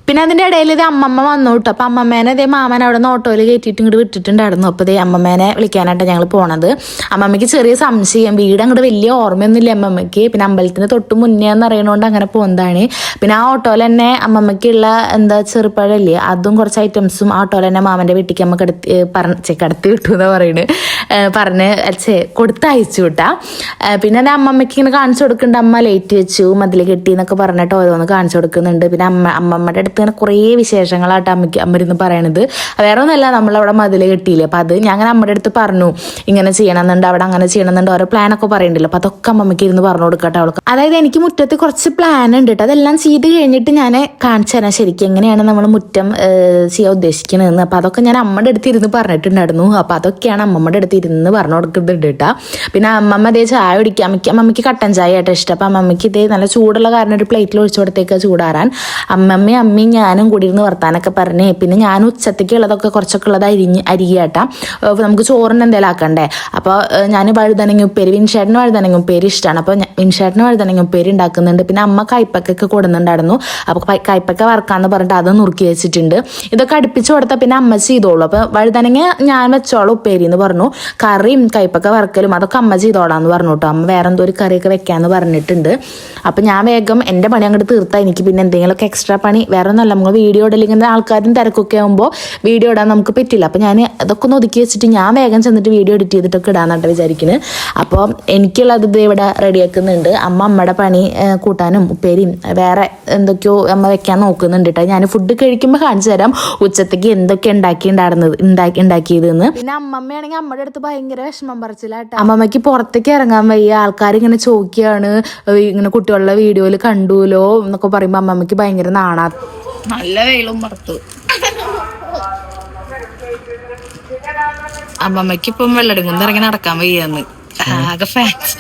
പിന്നെ അതിൻ്റെ ഇടയിൽ ഇത് അമ്മമ്മ വന്നു കേട്ടോ. അപ്പം അമ്മമ്മേനെ ഇതേ മാമൻ അവിടെ നിന്ന് ഓട്ടോയിൽ കയറ്റിയിട്ട് ഇങ്ങോട്ട് വിട്ടിട്ടുണ്ടായിരുന്നു. അപ്പോൾ ഇതേ അമ്മമ്മേനെ വിളിക്കാനായിട്ട് ഞങ്ങൾ പോണത്. അമ്മമ്മയ്ക്ക് ചെറിയ സംശയം, വീട് അങ്ങോട്ട് വലിയ ഓർമ്മയൊന്നുമില്ല അമ്മമ്മയ്ക്ക്. പിന്നെ അമ്പലത്തിന് തൊട്ട് മുന്നേ എന്ന് അറിയണോണ്ട് അങ്ങനെ പോകുന്നതാണ്. പിന്നെ ആ ഓട്ടോയിൽ തന്നെ അമ്മമ്മയ്ക്കുള്ള എന്താ ചെറുപ്പഴല്ലേ, അതും കുറച്ച് ഐറ്റംസും ആ ഓട്ടോയിൽ തന്നെ മാമൻ്റെ വീട്ടിലേക്ക് അമ്മ കടത്തി വിട്ടു എന്നാണ് പറയുന്നത്. പറഞ്ഞ് കൊടുത്തയച്ചു വിട്ടാ. പിന്നെ അത് അമ്മമ്മയ്ക്ക് ഇങ്ങനെ കാണിച്ചു കൊടുക്കുന്നുണ്ട്. അമ്മ ലേറ്റ് വെച്ചു, മതിൽ കെട്ടി എന്നൊക്കെ പറഞ്ഞിട്ട് ഓരോന്ന് കാണിച്ചു കൊടുക്കുന്നുണ്ട്. പിന്നെ അമ്മമ്മയുടെ അടുത്ത് ഇങ്ങനെ കുറേ വിശേഷങ്ങളായിട്ട് അമ്മ ഇരുന്ന് പറയണത്. വേറെ ഒന്നല്ല, നമ്മളവിടെ മതിൽ കെട്ടിയില്ലേ, അപ്പം അത് ഞാൻ അങ്ങനെ അമ്മയുടെ അടുത്ത് പറഞ്ഞു, ഇങ്ങനെ ചെയ്യണമെന്നുണ്ട്, അവിടെ അങ്ങനെ ചെയ്യണമെന്നുണ്ട്, ഓരോ പ്ലാനൊക്കെ പറയണ്ടല്ലോ. അപ്പം അതൊക്കെ അമ്മമ്മയ്ക്ക് ഇരുന്ന് പറഞ്ഞു കൊടുക്കട്ടെ അവൾക്ക്. അതായത് എനിക്ക് മുറ്റത്ത് കുറച്ച് പ്ലാൻ ഉണ്ട് കേട്ടോ. അതെല്ലാം ചെയ്ത് കഴിഞ്ഞിട്ട് ഞാൻ കാണിച്ചു തരാം ശരിക്കും എങ്ങനെയാണ് നമ്മൾ മുറ്റം ചെയ്യാൻ ഉദ്ദേശിക്കണതെന്ന്. അപ്പം അതൊക്കെ ഞാൻ അമ്മയുടെ അടുത്ത് ഇരുന്ന് പറഞ്ഞിട്ടുണ്ടായിരുന്നു. അപ്പം അതൊക്കെയാണ് അമ്മമ്മയുടെ അടുത്ത് ഇരുന്ന് പറഞ്ഞു കൊടുക്കുന്നുണ്ട് കേട്ടോ. പിന്നെ അമ്മമ്മ ഇതേ ചായ കുടിക്കുക, അമ്മമ്മയ്ക്ക് കട്ടൻ ചായ ആയിട്ട് ഇഷ്ടം. അപ്പം അമ്മമ്മയ്ക്ക് ഇതേ നല്ല ചൂടുള്ള കാരണം ഒരു പ്ലേറ്റിൽ ഒഴിച്ചു കൊടുത്തേക്ക് ചൂടാറാൻ. അമ്മയും ഞാനും കൂടി ഇരുന്ന് വർത്താനൊക്കെ പറഞ്ഞ് പിന്നെ ഞാൻ ഉച്ചത്തേക്ക് ഉള്ളതൊക്കെ കുറച്ചൊക്കെ ഉള്ളത് അരിയാട്ടാ. നമുക്ക് ചോറിന് എന്തെങ്കിലും ആക്കണ്ടേ. അപ്പോൾ ഞാൻ വഴുതനങ്ങ ഉപ്പേരി, വിൻഷേട്ടന് വഴുതനങ്ങ ഉപ്പേരി ഇഷ്ടമാണ്. അപ്പോൾ വിൻഷേട്ടന് വഴുതനങ്ങ ഉപ്പേരി ഉണ്ടാക്കുന്നുണ്ട്. പിന്നെ അമ്മ കൈപ്പക്കൊക്കെ കൊടുക്കുന്നുണ്ടായിരുന്നു. അപ്പോൾ കൈപ്പക്ക വറക്കാന്ന് പറഞ്ഞിട്ട് അത് നുറുക്കി വെച്ചിട്ടുണ്ട്. ഇതൊക്കെ അടുപ്പിച്ച് കൊടുത്താൽ പിന്നെ അമ്മ ചെയ്തോളൂ. അപ്പോൾ വഴുതനങ്ങ ഞാൻ വെച്ചോളൂ ഉപ്പേരി എന്ന് പറഞ്ഞു. കറിയും കൈപ്പക്ക വറക്കലും അതൊക്കെ അമ്മ ചെയ്തോളാന്ന് പറഞ്ഞു കേട്ടോ. അമ്മ വേറെ എന്തോ ഒരു കറിയൊക്കെ വെക്കാന്ന് പറഞ്ഞിട്ടുണ്ട്. അപ്പം ഞാൻ വേഗം എൻ്റെ പണി അങ്ങോട്ട് തീർത്താൽ എനിക്ക് പിന്നെ എന്തെങ്കിലുമൊക്കെ എക്സ്ട്രാ പണി വേറെ ഒന്നല്ല. നമ്മൾ വീഡിയോ ഇടലിങ്ങനെ ആൾക്കാരും തിരക്കൊക്കെ ആകുമ്പോൾ വീഡിയോ ഇടാൻ നമുക്ക് പറ്റില്ല. അപ്പം ഞാൻ അതൊക്കെ ഒന്ന് ഒതുക്കി വെച്ചിട്ട് ഞാൻ വേഗം ചെന്നിട്ട് വീഡിയോ എഡിറ്റ് ചെയ്തിട്ടൊക്കെ ഇടാന്നായിട്ട് വിചാരിക്കുന്നത്. അപ്പോൾ എനിക്കുള്ളത് ഇത് ഇവിടെ റെഡിയാക്കുന്നുണ്ട്. അമ്മയുടെ പണി കൂട്ടാനും ഉപ്പേരിയും വേറെ എന്തൊക്കെയോ അമ്മ വെക്കാൻ നോക്കുന്നുണ്ട് കേട്ടോ. ഞാൻ ഫുഡ് കഴിക്കുമ്പോൾ കാണിച്ചു തരാം ഉച്ചത്തേക്ക് എന്തൊക്കെ ഉണ്ടാക്കിയതെന്ന്. പിന്നെ അമ്മമ്മയാണെങ്കിൽ അമ്മയുടെ അടുത്ത് ഭയങ്കര വിഷമം പറിച്ചില്ല. അമ്മമ്മയ്ക്ക് പുറത്തേക്ക് ഇറങ്ങാൻ വയ്യ, ആൾക്കാർ ഇങ്ങനെ ചോദിക്കുകയാണ്, ഇങ്ങനെ കുട്ടികളുടെ വീഡിയോയിൽ കണ്ടുല്ലോ എന്നൊക്കെ പറയുമ്പോൾ അമ്മമ്മയ്ക്ക് ഭയങ്കര നാണാ. നല്ല വെയിലും പുറത്തു. അമ്മമ്മയ്ക്ക് ഇപ്പം വെള്ളടിങ്ങുന്ന് ഇറങ്ങി നടക്കാൻ വയ്യാന്ന് ആകെ ഫാൻസ്.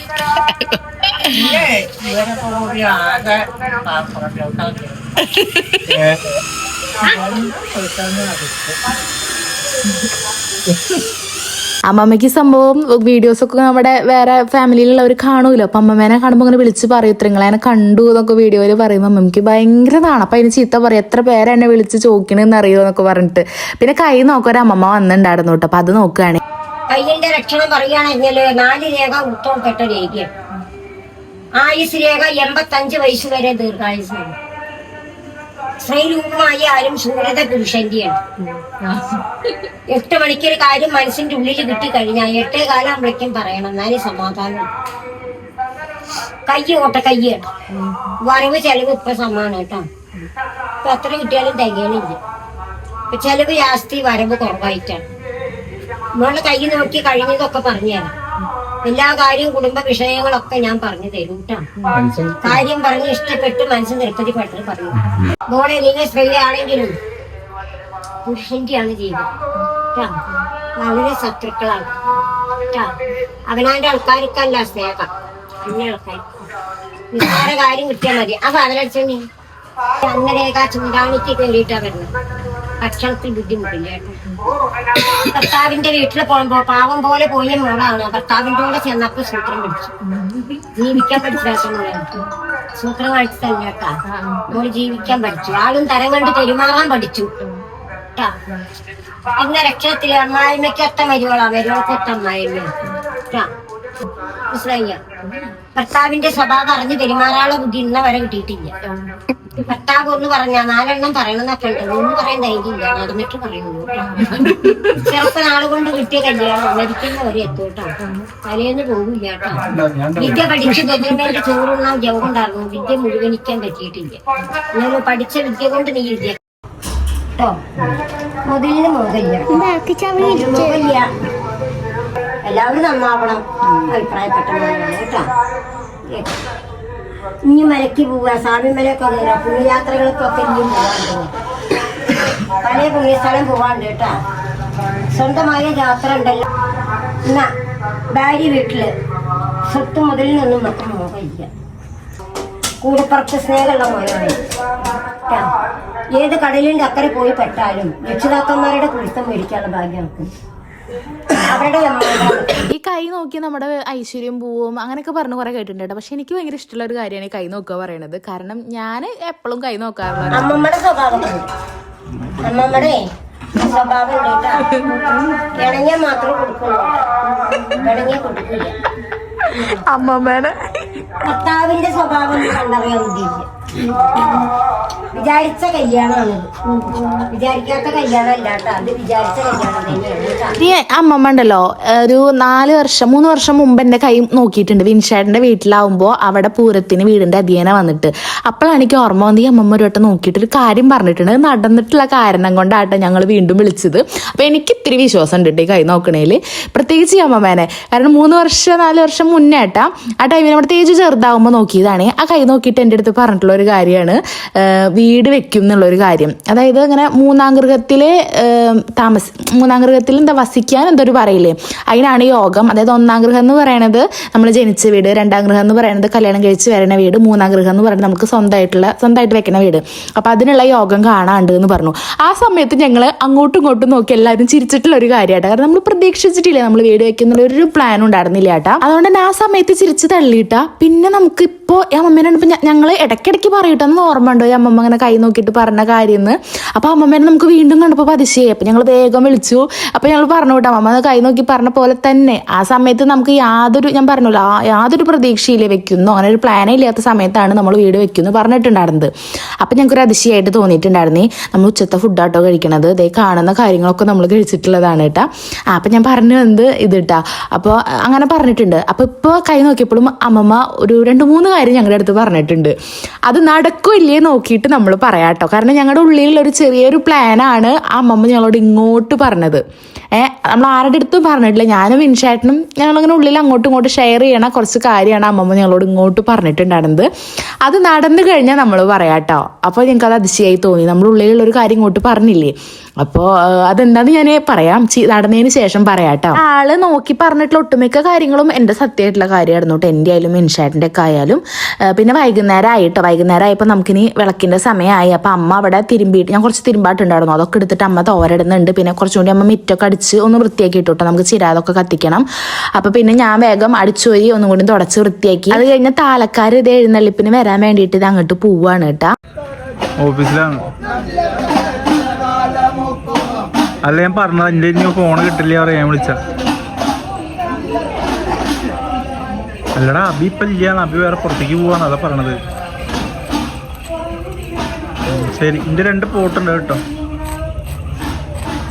അമ്മമ്മയ്ക്ക് സംഭവം വീഡിയോസൊക്കെ നമ്മുടെ വേറെ ഫാമിലിയിലുള്ളവർ കാണൂല്ലോ. അപ്പം അമ്മമ്മേനെ കാണുമ്പോൾ ഇങ്ങനെ വിളിച്ച് പറയും, ഇത്രങ്ങളെ കണ്ടു എന്നൊക്കെ വീഡിയോയിൽ പറയുമ്പോൾ അമ്മമ്മയ്ക്ക് ഭയങ്കര നാണ്. അപ്പം അതിന് ചീത്ത പറയും, എത്ര പേരെ എന്നെ വിളിച്ച് ചോദിക്കണമെന്ന് അറിയുമോ എന്നൊക്കെ പറഞ്ഞിട്ട്. പിന്നെ കൈ നോക്കാൻ ഒരു അമ്മമ്മ വന്നിട്ടുണ്ടായിരുന്നു കേട്ടോ. അപ്പം അത് നോക്കുകയാണ്. കയ്യിന്റെ ലക്ഷണം പറയുകയാണെങ്കിൽ 4 രേഖ ഉത്തരം കെട്ട രേഖയാണ്. ആയുസ് രേഖ 85 വയസ്സ് വരെ ദീർഘായുസാണ്. സ്ത്രീരൂപമായി ആരും ശൂരത പുരുഷന്റെയാണ്. 8 മണിക്കൊരു കാര്യം മനസ്സിന്റെ ഉള്ളിൽ കിട്ടിക്കഴിഞ്ഞാൽ 8 കാലാകുമ്പോഴേക്കും പറയണം, എന്നാലും സമാധാനം. കൈ ഓട്ട കയ്യാണ്. വരവ് ചെലവ് ഇപ്പൊ സമാനം കേട്ടോ. ഇപ്പൊ എത്ര കിട്ടിയാലും തികയണില്ല. ഇപ്പൊ ചെലവ് ജാസ്തി, വരവ് കുറവായിട്ടാണ്. നമ്മള് കൈ നോക്കി കഴിഞ്ഞതൊക്കെ പറഞ്ഞുതരാം. എല്ലാ കാര്യവും കുടുംബ വിഷയങ്ങളൊക്കെ ഞാൻ പറഞ്ഞു തരും കേട്ടോ. കാര്യം പറഞ്ഞ് ഇഷ്ടപ്പെട്ട് മനസ്സ് നിർപ്പതിപ്പെട്ട് പറയും. മോളെ നിങ്ങൾ സ്ത്രീയാണെങ്കിലും പുരുഷന്റെയാണ് ജീവിതം കേട്ടോ. വളരെ ശത്രുക്കളാണ് കേട്ടോ. അവനാന്റെ ആൾക്കാർക്കല്ല സ്നേഹം, അന്യ ആൾക്കാർ. നിസ്സാര കാര്യം കിട്ടിയാൽ മതി. ആ സാധനം അന്നരേഖ ചൂടാണിക്ക് വേണ്ടിയിട്ടാ വരുന്നത്. ഭക്ഷണത്തിൽ ബുദ്ധിമുട്ടില്ല കേട്ടോ. ഭർത്താവിന്റെ വീട്ടിൽ പോകുമ്പോ പാവം പോലെ പോയ മോളാണ്. ഭർത്താവിന്റെ കൂടെ ചെന്നപ്പോ സൂത്രം പിടിച്ചു. ജീവിക്കാൻ പഠിച്ചാൽ സൂത്രം കഴിച്ചല്ല കേട്ടാ. മോള് ജീവിക്കാൻ പഠിച്ചു. ആളും തരം കണ്ട് പെരുമാറാൻ പഠിച്ചു കേട്ടാ. പിന്നെ രക്ഷത്തില് അമ്മായിമ്മയ്ക്കൊത്ത മരുവളാ, മരുവൾക്കൊത്ത അമ്മായിമ്മ കേട്ടാ. മനസ്സിലായില്ല? ഭർത്താവിന്റെ സ്വഭാവം അറിഞ്ഞ് പെരുമാറാനുള്ള ബുദ്ധി ഇന്ന വരെ കിട്ടിയിട്ടില്ല. ഭർത്താവ് ഒന്ന് പറഞ്ഞാ 4 എണ്ണം പറയണമെന്നൊക്കെ ഉണ്ട്. ഒന്ന് പറയാൻ ധൈര്യമില്ല, നടന്നിട്ട് പറയുന്നു. ചെറുപ്പം നാളുകൊണ്ട് കിട്ടിയ കല്യാണം മരിക്കുന്നവരെ എത്തൂട്ടോ. തലേന്ന് പോകില്ല കേട്ടോ. വിദ്യ പഠിച്ച് ഗവൺമെന്റ് ചോറുണ്ണാൻ ജവുണ്ടായിരുന്നു. വിദ്യ മുഴുവനിക്കാൻ പറ്റിയിട്ടില്ല. നിങ്ങൾ പഠിച്ച വിദ്യ കൊണ്ട് നീ വിദ്യ കേട്ടോ. മുതലിന് മുതലില്ല. എല്ലാവരും നന്നാവണം. അഭിപ്രായപ്പെട്ടവരാണ് കേട്ടോ. ഇനി മലയ്ക്ക് പോവുക, സ്വാമിമലയൊക്കെ കയറുക, പുണ്യയാത്രകൾക്കൊക്കെ ഇനിയും പോകാണ്ട്. പല പുണ്യസ്ഥലം പോവാണ്ട് കേട്ടോ. സ്വന്തമായ യാത്ര ഉണ്ടല്ലോ. എന്നാ ഭാര്യ വീട്ടില് സ്വത്ത് മുതലിൽ നിന്നും മക്കൾ മോഹമില്ല. കൂടെപ്പുറത്ത് സ്നേഹമുള്ള മോനാണ് കേട്ടോ. ഏത് കടലിന്റെ അക്കരെ പോയി പെട്ടാലും രക്ഷിതാക്കന്മാരുടെ കുളിത്തം മേടിക്കാനുള്ള ഭാഗ്യം നമുക്ക്. ഈ കൈ നോക്കി നമ്മുടെ ഐശ്വര്യം പോവും അങ്ങനെയൊക്കെ പറഞ്ഞു കുറെ കേട്ടിട്ടുണ്ട്. പക്ഷെ എനിക്ക് ഭയങ്കര ഇഷ്ടമുള്ള ഒരു കാര്യമാണ് ഈ കൈ നോക്കുക പറയണത്. കാരണം ഞാൻ എപ്പോഴും കൈ നോക്കാറുള്ള അമ്മമ്മയുടെ സ്വഭാവം, അമ്മമ്മയുടെ സ്വഭാവം ഇണങ്ങിയാൽ മാത്രമേ കൊടുക്കുള്ളൂ, ഇണങ്ങിയാൽ കൊടുക്കില്ല. അമ്മമ്മേനെ ഭർത്താവിന്റെ സ്വഭാവം കണ്ടറിയാൻ ബുദ്ധിയില്ല. വിചാരിച്ച കല്യാണമാണിത്, വിചാരിക്കാത്ത കല്യാണം അല്ലാട്ടോ. അത് വിചാരിച്ച കല്യാണം തന്നെയാണ്. ഈ അമ്മമ്മ ഉണ്ടല്ലോ, ഒരു 3 വർഷം മുമ്പ് എന്റെ കൈ നോക്കിയിട്ടുണ്ട്. വിൻഷേട്ടന്റെ വീട്ടിലാവുമ്പോ അവിടെ പൂരത്തിന് വീടിന്റെ അധിയേന വന്നിട്ട്. അപ്പോഴാണ് എനിക്ക് ഓർമ്മ വന്നത് ഈ അമ്മമ്മ ഒരു വട്ടം നോക്കിയിട്ട് ഒരു കാര്യം പറഞ്ഞിട്ടുണ്ട്. നടന്നിട്ടുള്ള കാരണം കൊണ്ടാട്ടോ ഞങ്ങൾ വീണ്ടും വിളിച്ചത്. അപ്പൊ എനിക്ക് ഇത്തിരി വിശ്വാസം ഉണ്ട് ഈ കൈ നോക്കണേല്, പ്രത്യേകിച്ച് ഈ അമ്മമ്മേനെ. കാരണം 4 വർഷം മുന്നേ ഏട്ടാ ആ ടൈമിൽ നമ്മുടെ തേജ് ചെറുതാവുമ്പോൾ നോക്കിയതാണ്. ആ കൈ നോക്കിയിട്ട് എൻ്റെ അടുത്ത് പറഞ്ഞിട്ടുള്ള ഒരു കാര്യമാണ് വീട് വെക്കും എന്നുള്ളൊരു കാര്യം. അതായത് ഇങ്ങനെ മൂന്നാം ഗൃഹത്തിൽ എന്താ വസിക്കാൻ എന്തൊരു പറയില്ലേ, അതിനാണ് യോഗം. അതായത് 1-ാം ഗൃഹം എന്ന് പറയണത് നമ്മൾ ജനിച്ച വീട്, 2-ാം ഗൃഹം എന്ന് പറയുന്നത് കല്യാണം കഴിച്ച് വരണ വീട്, 3-ാം ഗൃഹം എന്ന് പറയുന്നത് നമുക്ക് സ്വന്തമായിട്ട് വെക്കുന്ന വീട്. അപ്പൊ അതിനുള്ള യോഗം കാണാണ്ട് എന്ന് പറഞ്ഞു. ആ സമയത്ത് ഞങ്ങൾ അങ്ങോട്ടും ഇങ്ങോട്ടും നോക്കി എല്ലാവരും ചിരിച്ചിട്ടുള്ള ഒരു കാര്യമായിട്ട്. കാരണം നമ്മൾ പ്രതീക്ഷിച്ചിട്ടില്ല നമ്മൾ വീട് വെക്കുന്ന ഒരു പ്ലാൻ ഉണ്ടായിരുന്നില്ല കേട്ടാ. അതുകൊണ്ട് തന്നെ ആ സമയത്ത് ചിരിച്ച് തള്ളിയിട്ടാ. പിന്നെ നമുക്ക് ഇപ്പോൾ ഈ അമ്മമ്മേനോട് ഇപ്പം ഞങ്ങൾ ഇടയ്ക്കിടയ്ക്ക് പറയട്ടെന്ന് ഓർമ്മ ഉണ്ടോ ഈ അമ്മമ്മ അങ്ങനെ കൈ നോക്കിയിട്ട് പറഞ്ഞ കാര്യം എന്ന്. അപ്പോൾ അമ്മമ്മേനെ നമുക്ക് വീണ്ടും കണ്ടപ്പോൾ അതിശയായി. അപ്പം ഞങ്ങൾ വേഗം വിളിച്ചു. അപ്പോൾ ഞങ്ങൾ പറഞ്ഞു കേട്ടോ അമ്മമ്മ കൈ നോക്കി പറഞ്ഞ പോലെ തന്നെ. ആ സമയത്ത് നമുക്ക് ഞാൻ പറഞ്ഞല്ലോ യാതൊരു പ്രതീക്ഷയില്ലേ വെക്കുന്നു, അങ്ങനെ ഒരു പ്ലാനേ ഇല്ലാത്ത സമയത്താണ് നമ്മൾ വീട് വെക്കുന്നു പറഞ്ഞിട്ടുണ്ടായിരുന്നത്. അപ്പം ഞങ്ങൾക്കൊരു അതിശയമായിട്ട് തോന്നിയിട്ടുണ്ടായിരുന്നേ. നമ്മൾ ഉച്ചത്തെ ഫുഡാട്ടോ കഴിക്കണത്, ഇതേ കാണുന്ന കാര്യങ്ങളൊക്കെ നമ്മൾ കഴിച്ചിട്ടുള്ളതാണ് കേട്ടാ. അപ്പം ഞാൻ പറഞ്ഞു വന്നത് ഇത് കേട്ടാ. അപ്പോൾ അങ്ങനെ പറഞ്ഞിട്ടുണ്ട്. അപ്പോൾ ഇപ്പോൾ കൈ നോക്കിയപ്പോഴും അമ്മമ്മ ഒരു 2-3 കാര്യം ഞങ്ങളുടെ അടുത്ത് പറഞ്ഞിട്ടുണ്ട്. അത് നടക്കില്ലേ നോക്കിയിട്ട് നമ്മൾ പറയാട്ടോ. കാരണം ഞങ്ങളുടെ ഉള്ളിലുള്ള ഒരു ചെറിയൊരു പ്ലാനാണ് ആ അമ്മമ്മ ഞങ്ങളോട് ഇങ്ങോട്ട് പറഞ്ഞത്. നമ്മൾ ആരുടെ അടുത്തും പറഞ്ഞിട്ടില്ല. ഞാനും വിൻഷേട്ടനും ഞങ്ങളിങ്ങനെ ഉള്ളിൽ അങ്ങോട്ടും ഇങ്ങോട്ടും ഷെയർ ചെയ്യണ കുറച്ച് കാര്യമാണ് അമ്മമ്മ ഞങ്ങളോട് ഇങ്ങോട്ട് പറഞ്ഞിട്ടുണ്ടായിരുന്നത്. അത് നടന്നു കഴിഞ്ഞാൽ നമ്മൾ പറയാട്ടോ. അപ്പോൾ ഞങ്ങൾക്ക് അത് അതിശയായി തോന്നി. നമ്മുടെ ഉള്ളിലുള്ളൊരു കാര്യം ഇങ്ങോട്ട് പറഞ്ഞില്ലേ. അപ്പോൾ അതെന്താന്ന് ഞാൻ പറയാം, നടന്നതിന് ശേഷം പറയാട്ടോ. ആള് നോക്കി പറഞ്ഞിട്ടുള്ള ഒട്ടുമിക്ക കാര്യങ്ങളും എൻ്റെ സത്യമായിട്ടുള്ള കാര്യമായിരുന്നു കേട്ടോ. എൻ്റെ ആയാലും വിൻഷേട്ടൻ്റെ ഒക്കെ ആയാലും. പിന്നെ വൈകുന്നേരം ആയപ്പോൾ നമുക്കിനി വിളക്കിൻ്റെ സമയമായി. അപ്പോൾ അമ്മ അവിടെ തിരുമ്പിയിട്ട്, ഞാൻ കുറച്ച് തിരുമ്പാട്ടുണ്ടായിരുന്നു, അതൊക്കെ എടുത്തിട്ട് അമ്മ തോരടുന്നുണ്ട്. പിന്നെ കുറച്ചും കൂടി അമ്മ മിറ്റൊക്കെ അടിച്ച് ഒന്ന് വൃത്തിയാക്കി ഇട്ടു കേട്ടോ. നമുക്ക് ചിരാതൊക്കെ കത്തിക്കണം. അപ്പോൾ പിന്നെ ഞാൻ വേഗം അടിച്ചോരി ഒന്നും കൂടി തുടച്ച് വൃത്തിയാക്കി. അത് കഴിഞ്ഞ താലക്കാർ ഇത് എഴുന്നള്ളിപ്പിന് വരാൻ വേണ്ടിയിട്ട് ഇത് അങ്ങോട്ട് പോവാണ് കേട്ടാ. ഓഫീസിലാണ്. അല്ല ഞാൻ പറഞ്ഞത് എൻ്റെ ഇനി ഫോൺ കിട്ടില്ല പറയാൻ വിളിച്ച. അല്ലടാ അബി ഇപ്പം ഇല്ല, അബി വേറെ പുറത്തേക്ക് പോവാണ് അതാ പറഞ്ഞത്. ശരി, എൻ്റെ 2 പോട്ടുണ്ട് കേട്ടോ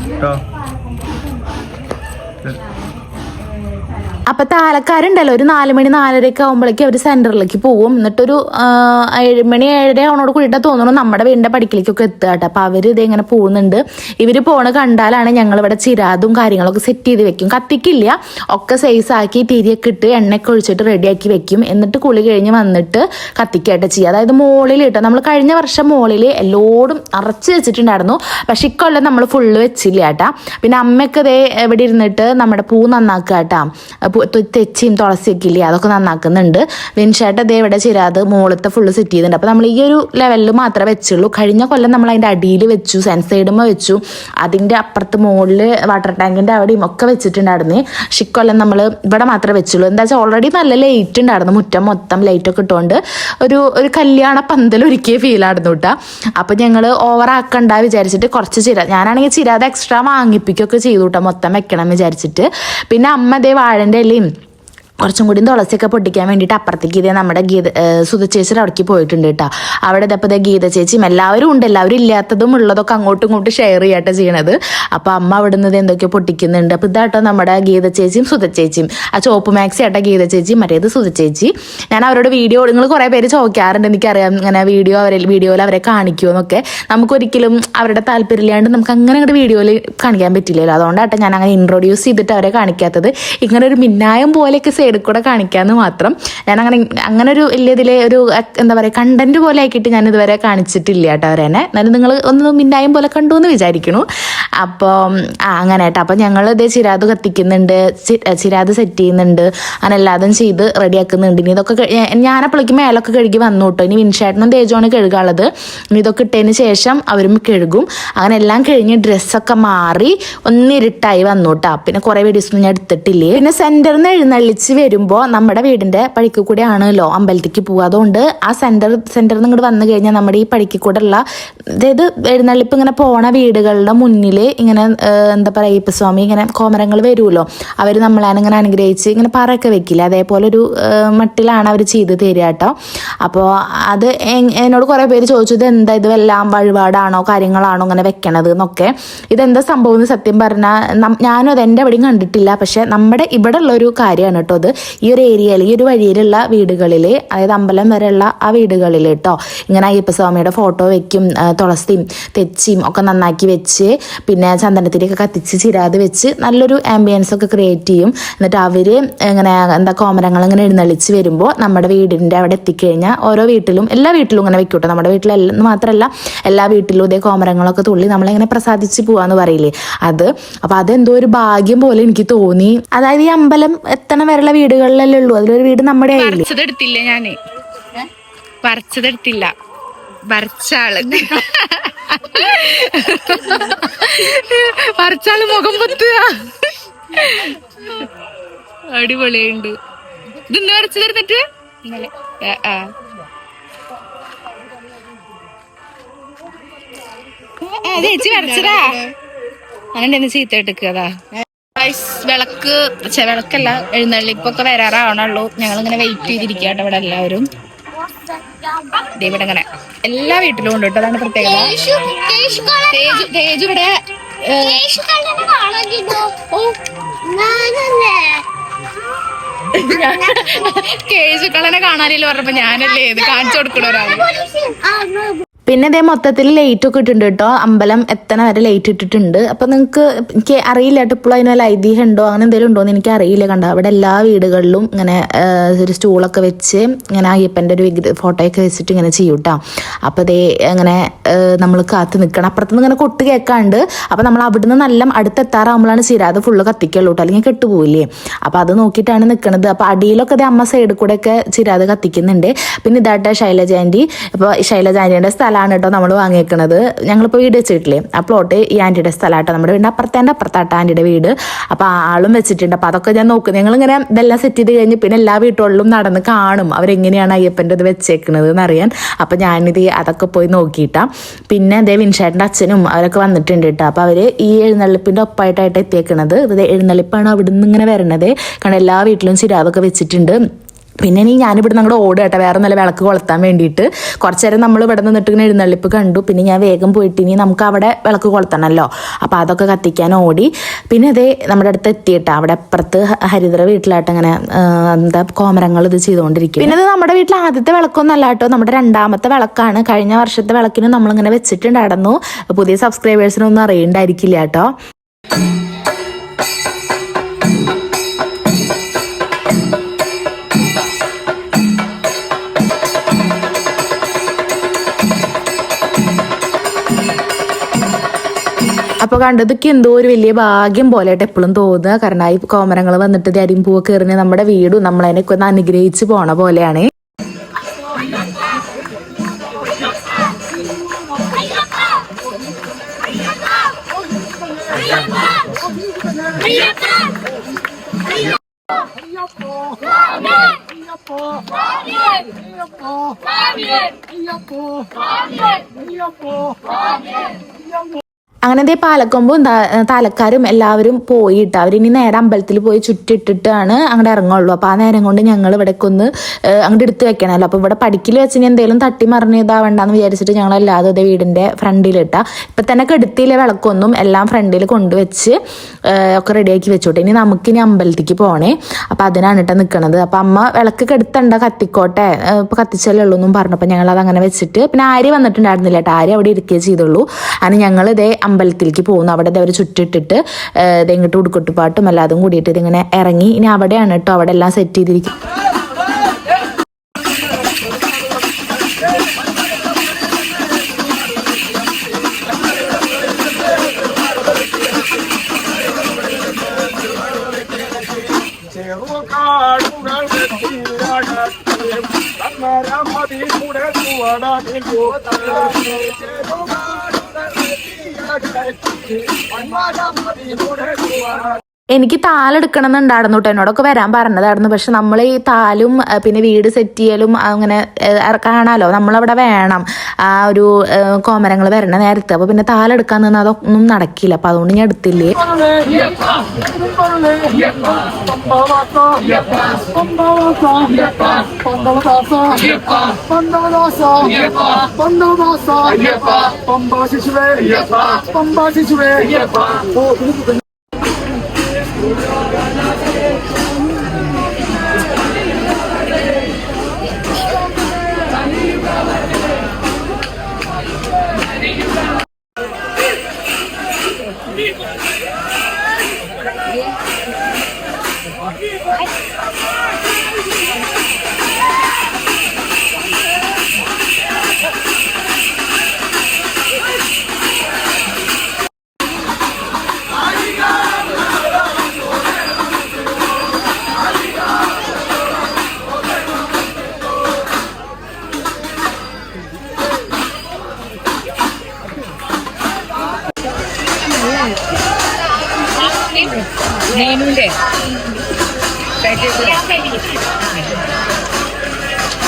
കേട്ടോ. അപ്പം താലക്കാരുണ്ടല്ലോ ഒരു 4 മണി 4:30 ആകുമ്പോഴേക്കും അവർ സെൻറ്ററിലേക്ക് പോകും. എന്നിട്ടൊരു 7 മണി 7:30 ആവണോട് കൂടിയിട്ടാണ് തോന്നുന്നു നമ്മുടെ വീടിൻ്റെ പടിക്കലേക്കൊക്കെ എത്തുക കേട്ടോ. അപ്പോൾ അവർ ഇത് ഇങ്ങനെ പോകുന്നുണ്ട്. ഇവർ പോണ കണ്ടാലാണ് ഞങ്ങളിവിടെ ചിരാതും കാര്യങ്ങളൊക്കെ സെറ്റ് ചെയ്ത് വെക്കും. കത്തിക്കില്ല, ഒക്കെ സൈസാക്കി തിരിയൊക്കെ ഇട്ട് എണ്ണയൊക്കെ ഒഴിച്ചിട്ട് റെഡിയാക്കി വെക്കും. എന്നിട്ട് കുളി കഴിഞ്ഞ് വന്നിട്ട് കത്തിക്കായിട്ട് ചെയ്യുക. അതായത് മോളിൽ കേട്ടോ, നമ്മൾ കഴിഞ്ഞ വർഷം മോളിൽ എല്ലോടും അറച്ച് വെച്ചിട്ടുണ്ടായിരുന്നു. പക്ഷെ ഇക്കൊല്ലം നമ്മൾ ഫുള്ള് വെച്ചില്ല കേട്ടാ. പിന്നെ അമ്മയൊക്കെ ഇതേ ഇവിടെ ഇരുന്നിട്ട് നമ്മുടെ പൂ നന്നാക്കുക കേട്ടാ. തെച്ചിയും തുളസിയൊക്കെ ഇല്ലേ അതൊക്കെ നന്നാക്കുന്നുണ്ട്. വിൻഷേട്ട ദേ ഇവിടെ ചിരാത് മുകളത്തെ ഫുള്ള് സെറ്റ് ചെയ്തിട്ടുണ്ട്. അപ്പോൾ നമ്മൾ ഈ ഒരു ലെവലിൽ മാത്രമേ വെച്ചുള്ളൂ. കഴിഞ്ഞ കൊല്ലം നമ്മൾ അതിൻ്റെ അടിയിൽ വെച്ചു, സെൻസൈഡുമ്മ വെച്ചു, അതിൻ്റെ അപ്പുറത്ത് മുകളിൽ വാട്ടർ ടാങ്കിൻ്റെ അവിടെയും ഒക്കെ വെച്ചിട്ടുണ്ടായിരുന്നു. പക്ഷെ ഇക്കൊല്ലം നമ്മൾ ഇവിടെ മാത്രമേ വെച്ചുള്ളൂ. എന്താ വെച്ചാൽ ഓൾറെഡി നല്ല ലൈറ്റ് ഉണ്ടായിരുന്നു, മുറ്റം മൊത്തം ലൈറ്റൊക്കെ ഇട്ടുകൊണ്ട് ഒരു കല്യാണ പന്തൽ ഒരുക്കിയ ഫീലായിരുന്നു കേട്ടോ. അപ്പോൾ ഞങ്ങൾ ഓവറാക്കണ്ട വിചാരിച്ചിട്ട് കുറച്ച് ഞാനാണെങ്കിൽ ചിരാത് എക്സ്ട്രാ വാങ്ങിപ്പിക്കുകയൊക്കെ ചെയ്തു കേട്ടോ, മൊത്തം വെക്കണം വിചാരിച്ചിട്ട്. പിന്നെ അമ്മ ദേ വാഴൻ്റെ ഇലയും കുറച്ചും കൂടി തുളസിയൊക്കെ പൊട്ടിക്കാൻ വേണ്ടിയിട്ട് അപ്പുറത്തേക്ക് ഇതേ നമ്മുടെ സുധ ചേച്ചിയുടെ അവിടേക്ക് പോയിട്ടുണ്ട് കേട്ടോ. അവിടെ ഇതപ്പോൾ ഗീത ചേച്ചിയും എല്ലാവരും ഉണ്ട്, എല്ലാവരും ഇല്ലാത്തതും ഉള്ളതൊക്കെ അങ്ങോട്ടും ഇങ്ങോട്ടും ഷെയർ ചെയ്യാട്ടോ ചെയ്യണത്. അപ്പോൾ അമ്മ അവിടെ നിന്ന് എന്തൊക്കെയോ പൊട്ടിക്കുന്നുണ്ട്. അപ്പോൾ ഇതാട്ടോ നമ്മുടെ ഗീത ചേച്ചിയും സുധ ചേച്ചിയും. ആ ചോപ്പ് മാക്സി ആട്ടോ ഗീത ചേച്ചി, മറ്റേത് സുധ ചേച്ചി. ഞാൻ അവരോട് വീഡിയോ, നിങ്ങൾ കുറേ പേര് ചോദിക്കാറുണ്ട്, എനിക്കറിയാം ഇങ്ങനെ വീഡിയോയിൽ അവരെ കാണിക്കുമെന്നൊക്കെ. നമുക്കൊരിക്കലും അവരുടെ താല്പര്യമില്ലാണ്ട് നമുക്ക് അങ്ങനെ അങ്ങോട്ട് വീഡിയോയിൽ കാണിക്കാൻ പറ്റില്ലല്ലോ. അതുകൊണ്ടാട്ടോ ഞാൻ അങ്ങനെ ഇൻട്രൊഡ്യൂസ് ചെയ്തിട്ട് അവരെ കാണിക്കാത്തത്. ഇങ്ങനെ ഒരു മിന്നായം പോലെയൊക്കെ സൈഡിൽ കൂടെ കാണിക്കാമെന്ന് മാത്രം. ഞാൻ അങ്ങനെ ഒരു വലിയതിലെ ഒരു എന്താ പറയുക കണ്ടന്റ് പോലെ ആക്കിയിട്ട് ഞാൻ ഇതുവരെ കാണിച്ചിട്ടില്ല കേട്ടോ അവരെന്നെ. എന്നാലും നിങ്ങൾ ഒന്ന് മിന്നായം പോലെ കണ്ടു എന്ന് വിചാരിക്കണു. അപ്പോൾ അങ്ങനെ കേട്ടോ. അപ്പോൾ ഞങ്ങൾ ഇതേ ചിരാത് കത്തിക്കുന്നുണ്ട്, ചിരാത് സെറ്റ് ചെയ്യുന്നുണ്ട്, അങ്ങനെ എല്ലാതും ചെയ്ത് റെഡിയാക്കുന്നുണ്ട്. ഇനി ഇതൊക്കെ ഞാനപ്പോഴേക്കും മേലൊക്കെ കഴുകി വന്നു കേട്ടോ. ഇനി വിൻഷേട്ടനും തേജോണ് കഴുകാനുള്ളത്. ഇനി ഇതൊക്കെ ഇട്ടതിന് ശേഷം അവരും കഴുകും. അങ്ങനെ എല്ലാം കഴിഞ്ഞ് ഡ്രസ്സൊക്കെ മാറി ഒന്നിരുട്ടായി വന്നു കേട്ടോ. പിന്നെ കുറേ വീഡിയോസൊന്നും ഞാൻ എടുത്തിട്ടില്ലേ. പിന്നെ സെൻറ്ററിൽ നിന്ന് എഴുന്നള്ളിച്ച് വരുമ്പോൾ നമ്മുടെ വീടിൻ്റെ പടിക്ക് കൂടെ ആണല്ലോ അമ്പലത്തേക്ക് പോകുക. അതുകൊണ്ട് ആ സെൻറ്ററിൽ നിന്ന് ഇങ്ങോട്ട് വന്നു കഴിഞ്ഞാൽ നമ്മുടെ ഈ പടിക്ക് കൂടെ ഉള്ള, അതായത് എഴുന്നള്ളിപ്പ് ഇങ്ങനെ പോണ വീടുകളുടെ മുന്നിൽ ഇങ്ങനെ എന്താ പറയുക അയ്യപ്പസ്വാമി ഇങ്ങനെ കോമരങ്ങൾ വരുമല്ലോ, അവർ നമ്മളാണിങ്ങനെ അനുഗ്രഹിച്ച് ഇങ്ങനെ പറയൊക്കെ വെക്കില്ല, അതേപോലെ ഒരു മട്ടിലാണ് അവർ ചെയ്ത് തരിക കേട്ടോ. അപ്പോൾ അത് എന്നോട് കുറേ പേര് ചോദിച്ചു, ഇത് എന്താ ഇത് എല്ലാം വഴിപാടാണോ കാര്യങ്ങളാണോ ഇങ്ങനെ വെക്കണത് എന്നൊക്കെ. ഇതെന്താ സംഭവം എന്ന് സത്യം പറഞ്ഞാൽ ഞാനും അത് എൻ്റെ എവിടെയും കണ്ടിട്ടില്ല. പക്ഷെ നമ്മുടെ ഇവിടെ ഉള്ളൊരു കാര്യമാണ് കേട്ടോ അത്. ഈ ഒരു ഏരിയയിൽ ഈ ഒരു വഴിയിലുള്ള വീടുകളിൽ, അതായത് അമ്പലം വരെയുള്ള ആ വീടുകളിൽ കേട്ടോ, ഇങ്ങനെ അയ്യപ്പസ്വാമിയുടെ ഫോട്ടോ വെക്കും, തുളസിയും തെച്ചിയും ഒക്കെ നന്നാക്കി വെച്ച്, പിന്നെ ചന്ദനത്തിരിയൊക്കെ കത്തിച്ച് ചിരാത് വെച്ച് നല്ലൊരു ആംബിയൻസ് ഒക്കെ ക്രിയേറ്റ് ചെയ്യും. എന്നിട്ട് അവർ ഇങ്ങനെ എന്താ കോമരങ്ങൾ ഇങ്ങനെ എഴുന്നള്ളിച്ച് വരുമ്പോൾ നമ്മുടെ വീടിൻ്റെ അവിടെ എത്തിക്കഴിഞ്ഞാൽ ഓരോ വീട്ടിലും എല്ലാ വീട്ടിലും ഇങ്ങനെ വെക്കൂട്ടോ. നമ്മുടെ വീട്ടിലെല്ലാം മാത്രമല്ല എല്ലാ വീട്ടിലും ഇതേ കോമരങ്ങളൊക്കെ തുള്ളി നമ്മളിങ്ങനെ പ്രസാദിച്ച് പോവാന്ന് പറയില്ലേ അത്. അപ്പോൾ അതെന്തോ ഒരു ഭാഗ്യം പോലെ എനിക്ക് തോന്നി. അതായത് ഈ അമ്പലം എത്തണ വരെയുള്ള വീടുകളിലല്ലേ ഉള്ളൂ, അതിലൊരു വീട് നമ്മുടെ ആയില്ലേ. വരച്ചതെടുത്തില്ല, ഞാന് വരച്ചതെടുത്തില്ല, വരച്ചാള് വരച്ചാള് മുഖം പൊത്തുക, അടിപൊളിയുണ്ട്. ഇതൊന്ന് വരച്ചതെടുത്തിട്ട് ചേച്ചി വരച്ചതാ, അങ്ങനെ ചീത്ത എടുക്കതാ. വിളക്കല്ല എഴുന്നള്ളിപ്പൊക്കെ വരാറാവണുള്ളൂ. ഞങ്ങളിങ്ങനെ വെയിറ്റ് ചെയ്തിരിക്കുക കേട്ടോ ഇവിടെ എല്ലാവരും. ഇവിടെ ഇങ്ങനെ എല്ലാ വീട്ടിലും ഉണ്ട് കേട്ടോ, അതാണ് പ്രത്യേകത. തേജു ഇവിടെ കേശുക്കളനെ കാണാനില്ല പറഞ്ഞപ്പോ ഞാനല്ലേ ഇത് കാണിച്ചു കൊടുക്കണ ഒരാള്. പിന്നെ ഇതേ മൊത്തത്തിൽ ലൈറ്റ് ഒക്കെ ഇട്ടിട്ടുണ്ട് കേട്ടോ, അമ്പലം എത്തണ വരെ ലൈറ്റ് ഇട്ടിട്ടുണ്ട്. അപ്പം നിങ്ങൾക്ക് എനിക്ക് അറിയില്ല കേട്ടോ ഇപ്പോഴും അതിന് വല്ല ഐതിഹ്യം ഉണ്ടോ അങ്ങനെ എന്തെങ്കിലും ഉണ്ടോ എന്ന് എനിക്ക് അറിയില്ല. കണ്ടോ അവിടെ എല്ലാ വീടുകളിലും ഇങ്ങനെ ഒരു സ്റ്റൂളൊക്കെ വെച്ച് ഇങ്ങനെ അയ്യപ്പൻ്റെ ഒരു ഫോട്ടോയൊക്കെ വെച്ചിട്ട് ഇങ്ങനെ ചെയ്യും കേട്ടോ. അപ്പോൾ അതേ അങ്ങനെ നമ്മൾ കാത്ത് നിൽക്കണം. അപ്പുറത്തുനിന്ന് ഇങ്ങനെ കൊട്ട് കേൾക്കാണ്ട്. അപ്പോൾ നമ്മൾ അവിടുന്ന് നല്ല അടുത്തെത്താറാകുമ്പോഴാണ് ചിരാത് ഫുള്ള് കത്തിക്കുള്ളൂ കേട്ടോ, അല്ലെങ്കിൽ കെട്ടുപോയില്ലേ. അപ്പോൾ അത് നോക്കിയിട്ടാണ് നിൽക്കുന്നത്. അപ്പോൾ അടിയിലൊക്കെ അതേ അമ്മ സൈഡിൽ കൂടെ ഒക്കെ ചിരാത് കത്തിക്കുന്നുണ്ട്. പിന്നെ ഇതായിട്ട് ശൈലജ ആൻറ്റി, ഇപ്പോൾ ശൈലജ ആൻറ്റിയുടെ സ്ഥലമാണ് കേട്ടോ നമ്മൾ വാങ്ങിയേക്കുന്നത്. ഞങ്ങളിപ്പോൾ വീട് വെച്ചിട്ടില്ലേ ആ പ്ലോട്ട് ഈ ആൻറ്റിയുടെ സ്ഥലമാട്ടോ, നമ്മുടെ വീടിൻ്റെ അപ്പുറത്താട്ടോ ആൻറ്റിയുടെ വീട്. അപ്പോൾ ആളും വെച്ചിട്ടുണ്ട്. അപ്പോൾ അതൊക്കെ ഞാൻ നോക്കും. ഞങ്ങളിങ്ങനെ ഇതെല്ലാം സെറ്റ് ചെയ്ത് കഴിഞ്ഞ് പിന്നെ എല്ലാ വീട്ടുകളിലും നടന്ന് കാണും അവരെങ്ങനെയാണ് അയ്യപ്പൻ്റെ ഇത് വെച്ചേക്കുന്നത് എന്നറിയാൻ. അപ്പോൾ ഞാനിത് അതൊക്കെ പോയി നോക്കിയിട്ടാണ്. പിന്നെ അതേ വിൻഷേട്ടൻ്റെ അച്ഛനും അവരൊക്കെ വന്നിട്ടുണ്ട് കേട്ടോ. അപ്പോൾ അവർ ഈ എഴുന്നള്ളിപ്പിൻ്റെ ഒപ്പായിട്ടായിട്ട് എത്തിയേക്കണത്. ഇത് എഴുന്നള്ളിപ്പാണ് അവിടെ നിന്ന് ഇങ്ങനെ വരണത്. കാരണം എല്ലാ വീട്ടിലും ചിരാതൊക്കെ വെച്ചിട്ടുണ്ട്. പിന്നെ ഇനി ഞാനിവിടെ അങ്ങോട്ട് ഓടുക കേട്ടോ, വേറെ നല്ല വിളക്ക് കൊളുത്താൻ വേണ്ടിയിട്ട്. കുറച്ച് നേരം നമ്മൾ ഇവിടെ നിന്നിട്ട് ഇങ്ങനെ എഴുന്നള്ളിപ്പ് കണ്ടു. പിന്നെ ഞാൻ വേഗം പോയിട്ട് ഇനി നമുക്ക് അവിടെ വിളക്ക് കൊളുത്തണമല്ലോ, അപ്പോൾ അതൊക്കെ കത്തിക്കാൻ ഓടി. പിന്നെ അതേ നമ്മുടെ അടുത്ത് എത്തിയിട്ടാ, അവിടെ അപ്പുറത്ത് ഹരിദ്ര വീട്ടിലായിട്ട് അങ്ങനെ എന്താ കോമരങ്ങൾ ഇത് ചെയ്തുകൊണ്ടിരിക്കും. പിന്നെ ഇത് നമ്മുടെ വീട്ടിൽ ആദ്യത്തെ വിളക്കൊന്നും അല്ല കേട്ടോ, നമ്മുടെ രണ്ടാമത്തെ വിളക്കാണ്. കഴിഞ്ഞ വർഷത്തെ വിളക്കിന് നമ്മളിങ്ങനെ വെച്ചിട്ടുണ്ടായിരുന്നു. പുതിയ സബ്സ്ക്രൈബേഴ്സിനൊന്നും അറിയണ്ടായിരിക്കില്ല കേട്ടോ. അപ്പോൾ കണ്ടതൊക്കെ എന്തോ ഒരു വലിയ ഭാഗ്യം പോലെയായിട്ട് എപ്പോഴും തോന്നുക. കാരണം ഈ കോമരങ്ങൾ വന്നിട്ട് അരിയും പൂവൊക്കെ എറിഞ്ഞ് നമ്മുടെ വീടും നമ്മളതിനൊക്കെ ഒന്ന് അനുഗ്രഹിച്ച് പോണ പോലെയാണ്. അങ്ങനെ ദേ പാലക്കൊമ്പും താലക്കാരും എല്ലാവരും പോയിട്ട് അവരിനി നേരെ അമ്പലത്തിൽ പോയി ചുറ്റിട്ടിട്ടാണ് അങ്ങോട്ട് ഇറങ്ങുള്ളൂ. അപ്പോൾ ആ നേരം കൊണ്ട് ഞങ്ങൾ ഇവിടേക്ക് ഒന്ന് അങ്ങോട്ട് എടുത്ത് വെക്കണമല്ലോ. അപ്പോൾ ഇവിടെ പഠിക്കൽ വെച്ച് ഇനി എന്തെങ്കിലും തട്ടി മറിഞ്ഞ് ഇതാവണ്ടെന്ന് വിചാരിച്ചിട്ട് ഞങ്ങളല്ലാതെ അതേ വീടിൻ്റെ ഫ്രണ്ടിലിട്ടാ. ഇപ്പം തന്നെ കെടുത്തിയില്ല വിളക്കൊന്നും, എല്ലാം ഫ്രണ്ടിൽ കൊണ്ടുവച്ച് ഒക്കെ റെഡിയാക്കി വെച്ചോട്ടെ. ഇനി നമുക്കിനി അമ്പലത്തിലേക്ക് പോകണേ. അപ്പോൾ അതിനാണ് കേട്ടോ നിൽക്കണത്. അപ്പോൾ അമ്മ വിളക്ക് കെടുത്തണ്ട, കത്തിക്കോട്ടെ, ഇപ്പോൾ കത്തിച്ചല്ലേ ഉള്ളൂ എന്നും പറഞ്ഞപ്പോൾ ഞങ്ങളത് അങ്ങനെ വെച്ചിട്ട്, പിന്നെ ആര്യ വന്നിട്ടുണ്ടായിരുന്നില്ല കേട്ടോ, ആര്യ അവിടെ ഇരിക്കുകയേ ചെയ്തുള്ളൂ. അങ്ങനെ ഞങ്ങൾ ഇതേ അമ്പലത്തിലേക്ക് പോകുന്നു. അവിടെ അവർ ചുറ്റിട്ടിട്ട് ഇതെങ്ങിട്ട് ഉടുക്കൊട്ടുപാട്ടും എല്ലാതും കൂടിയിട്ട് ഇതിങ്ങനെ ഇറങ്ങി. ഇനി അവിടെയാണ് കേട്ടോ അവിടെ എല്ലാം സെറ്റ് ചെയ്തിരിക്കും. എനിക്ക് താലെടുക്കണം എന്നുണ്ടായിരുന്നു കേട്ടോ, എന്നോടൊക്കെ വരാൻ പറഞ്ഞതായിരുന്നു. പക്ഷെ നമ്മൾ ഈ താലും പിന്നെ വീട് സെറ്റ് ചെയ്യലും അങ്ങനെ കാണാലോ, നമ്മളവിടെ വേണം ആ ഒരു കോമരങ്ങൾ വരണ നേരത്തെ. അപ്പോൾ പിന്നെ താലെടുക്കാൻ നിന്ന് അതൊന്നും നടക്കില്ല. അപ്പോൾ അതുകൊണ്ട് ഞാൻ എടുത്തില്ലേ.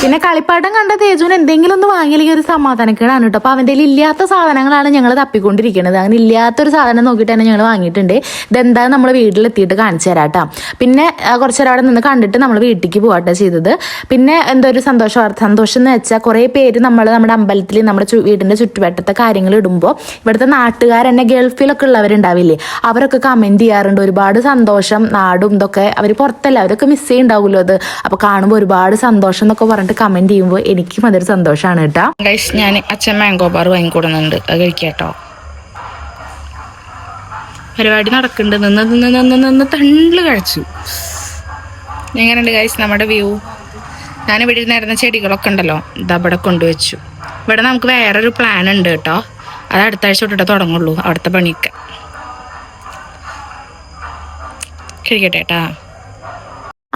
പിന്നെ കളിപ്പാട്ടം കണ്ട തേജുവിന് എന്തെങ്കിലും ഒന്ന് വാങ്ങിയില്ലെങ്കിൽ ഒരു സമാധാനക്കേടാണ് കേട്ടോ. അപ്പോൾ അവൻ്റെ ഇല്ലാത്ത സാധനങ്ങളാണ് ഞങ്ങൾ തപ്പിക്കൊണ്ടിരിക്കുന്നത്. അങ്ങനെ ഇല്ലാത്തൊരു സാധനം നോക്കിയിട്ട് തന്നെ ഞങ്ങൾ വാങ്ങിയിട്ടുണ്ട്. ഇതെന്തായാലും നമ്മൾ വീട്ടിലെത്തിയിട്ട് കാണിച്ചു തരാം കേട്ടോ. പിന്നെ കുറച്ച് നേരം അവിടെ നിന്ന് കണ്ടിട്ട് നമ്മൾ വീട്ടിലേക്ക് പോകട്ടെ ചെയ്തത്. പിന്നെ എന്തോ ഒരു സന്തോഷം എന്ന് വെച്ചാൽ കുറേ പേര് നമ്മുടെ അമ്പലത്തിൽ നമ്മുടെ വീടിൻ്റെ ചുറ്റുവട്ടത്തെ കാര്യങ്ങൾ ഇടുമ്പോൾ ഇവിടുത്തെ നാട്ടുകാർ തന്നെ ഗൾഫിലൊക്കെ ഉള്ളവരുണ്ടാവില്ലേ, അവരൊക്കെ കമൻറ്റ് ചെയ്യാറുണ്ട്. ഒരുപാട് സന്തോഷം, നാടും ഇതൊക്കെ അവർ പുറത്തല്ല, അവരൊക്കെ മിസ് ചെയ്യുന്നുണ്ടാവുമല്ലോ അത്. അപ്പോൾ കാണുമ്പോൾ ഒരുപാട് സന്തോഷം എന്നൊക്കെ പറഞ്ഞിട്ട് കമന്റ് ചെയ്യുമ്പോൾ എനിക്കും അതൊരു സന്തോഷമാണ് കേട്ടോ. ഞാൻ അച്ഛൻ മാംഗോ ബാർ വാങ്ങിക്കൊടുന്നുണ്ട്, അത് കഴിക്കാട്ടോ. പരിപാടി നടക്കുന്നുണ്ട്. നിന്ന് തണ്ടില് കഴിച്ചു. എങ്ങനെയുണ്ട് ഗൈസ് നമ്മുടെ വ്യൂ? ഞാനിവിടെ നേരുന്ന ചെടികളൊക്കെ ഉണ്ടല്ലോ, ഇതവിടെ കൊണ്ടുവച്ചു. ഇവിടെ നമുക്ക് വേറൊരു പ്ലാൻ ഉണ്ട് കേട്ടോ, അത് അടുത്ത ആഴ്ച തൊട്ടിട്ട് തുടങ്ങുള്ളൂ അവിടുത്തെ പണിയൊക്കെ. കഴിക്കട്ടെ കേട്ടാ.